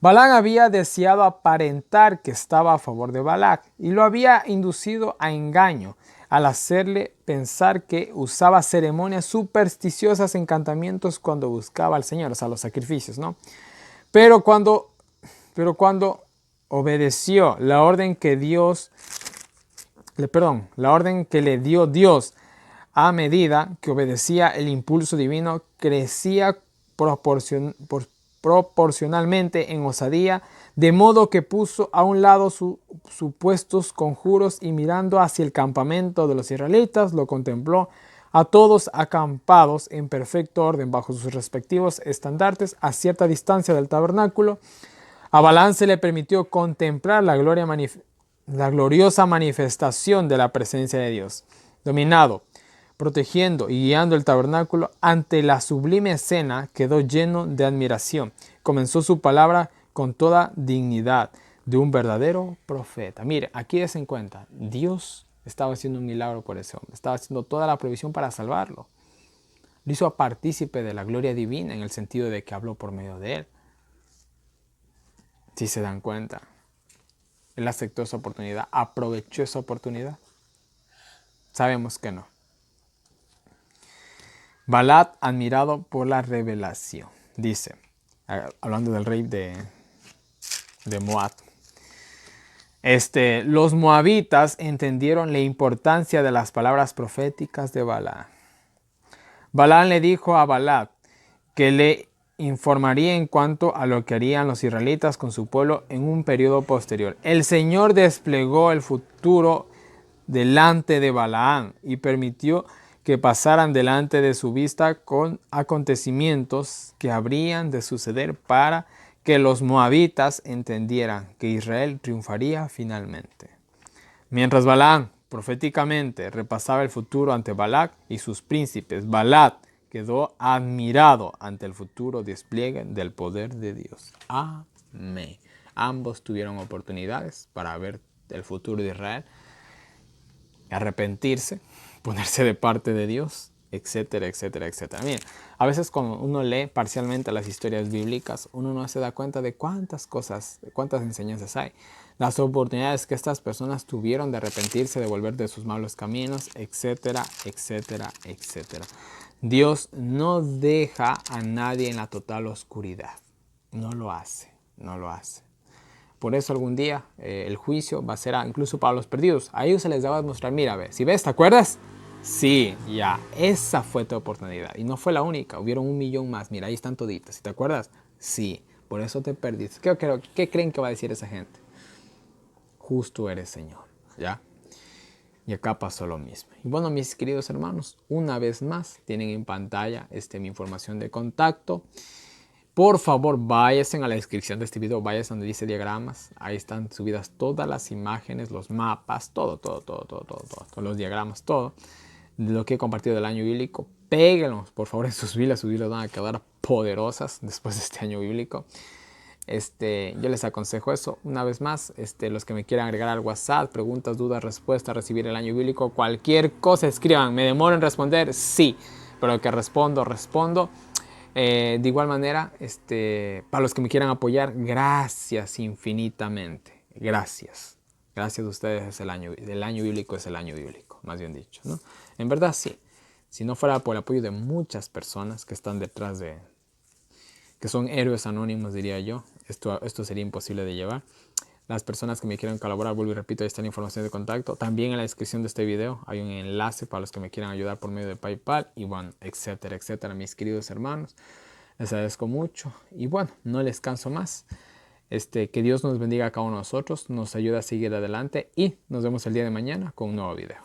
Balaam había deseado aparentar que estaba a favor de Balac y lo había inducido a engaño al hacerle pensar que usaba ceremonias supersticiosas, encantamientos cuando buscaba al Señor, o sea, los sacrificios, ¿no? Pero cuando obedeció la orden que le dio Dios, a medida que obedecía el impulso divino, crecía proporcionalmente en osadía, de modo que puso a un lado sus supuestos conjuros y mirando hacia el campamento de los israelitas, lo contempló a todos acampados en perfecto orden bajo sus respectivos estandartes a cierta distancia del tabernáculo. A Balaam se le permitió contemplar la gloriosa manifestación de la presencia de Dios, dominado, protegiendo y guiando el tabernáculo. Ante la sublime escena quedó lleno de admiración. Comenzó su palabra con toda dignidad de un verdadero profeta. Mire, aquí se encuentra, Dios estaba haciendo un milagro por ese hombre, estaba haciendo toda la provisión para salvarlo. Lo hizo partícipe de la gloria divina en el sentido de que habló por medio de él. Si se dan cuenta, él aceptó esa oportunidad, aprovechó esa oportunidad. Sabemos que no. Balac, admirado por la revelación, dice, hablando del rey de Moab, los moabitas entendieron la importancia de las palabras proféticas de Balaam. Balaam le dijo a Balac que le informaría en cuanto a lo que harían los israelitas con su pueblo en un periodo posterior. El Señor desplegó el futuro delante de Balaam y permitió que pasaran delante de su vista con acontecimientos que habrían de suceder para que los moabitas entendieran que Israel triunfaría finalmente. Mientras Balaam proféticamente repasaba el futuro ante Balac y sus príncipes, Balac quedó admirado ante el futuro despliegue del poder de Dios. Amén. Ambos tuvieron oportunidades para ver el futuro de Israel, arrepentirse, ponerse de parte de Dios, etcétera, etcétera, etcétera. Miren, a veces cuando uno lee parcialmente las historias bíblicas, uno no se da cuenta de cuántas cosas, cuántas enseñanzas hay. Las oportunidades que estas personas tuvieron de arrepentirse, de volver de sus malos caminos, etcétera, etcétera, etcétera. Dios no deja a nadie en la total oscuridad. No lo hace, no lo hace. Por eso algún día el juicio va a ser incluso para los perdidos. A ellos se les va a mostrar, mira, ve, si ves, ¿te acuerdas? Sí, ya, esa fue tu oportunidad. Y no fue la única, hubieron 1.000.000 más. Mira, ahí están toditas. ¿Te acuerdas? Sí, por eso te perdiste. ¿Qué creen que va a decir esa gente? Justo eres, Señor, ¿ya? Y acá pasó lo mismo. Y bueno, mis queridos hermanos, una vez más tienen en pantalla mi información de contacto. Por favor, váyanse a la descripción de este video, váyanse donde dice diagramas. Ahí están subidas todas las imágenes, los mapas, todos los diagramas, todo de lo que he compartido del año bíblico. Péguenlos, por favor, en sus vidas van a quedar poderosas después de este año bíblico. Yo les aconsejo eso. Una vez más, los que me quieran agregar al WhatsApp, preguntas, dudas, respuestas, recibir el año bíblico, cualquier cosa, escriban. ¿Me demoro en responder? Sí, pero que respondo. De igual manera, para los que me quieran apoyar, gracias infinitamente. Gracias. Gracias a ustedes es el año bíblico, es el año bíblico, más bien dicho, ¿no? En verdad sí. Si no fuera por el apoyo de muchas personas que están detrás que son héroes anónimos, diría yo, esto sería imposible de llevar. Las personas que me quieran colaborar, vuelvo y repito, ahí está la información de contacto. También en la descripción de este video hay un enlace para los que me quieran ayudar por medio de PayPal. Y bueno, etcétera, etcétera, mis queridos hermanos. Les agradezco mucho. Y bueno, no les canso más. Que Dios nos bendiga a cada uno de nosotros, nos ayuda a seguir adelante y nos vemos el día de mañana con un nuevo video.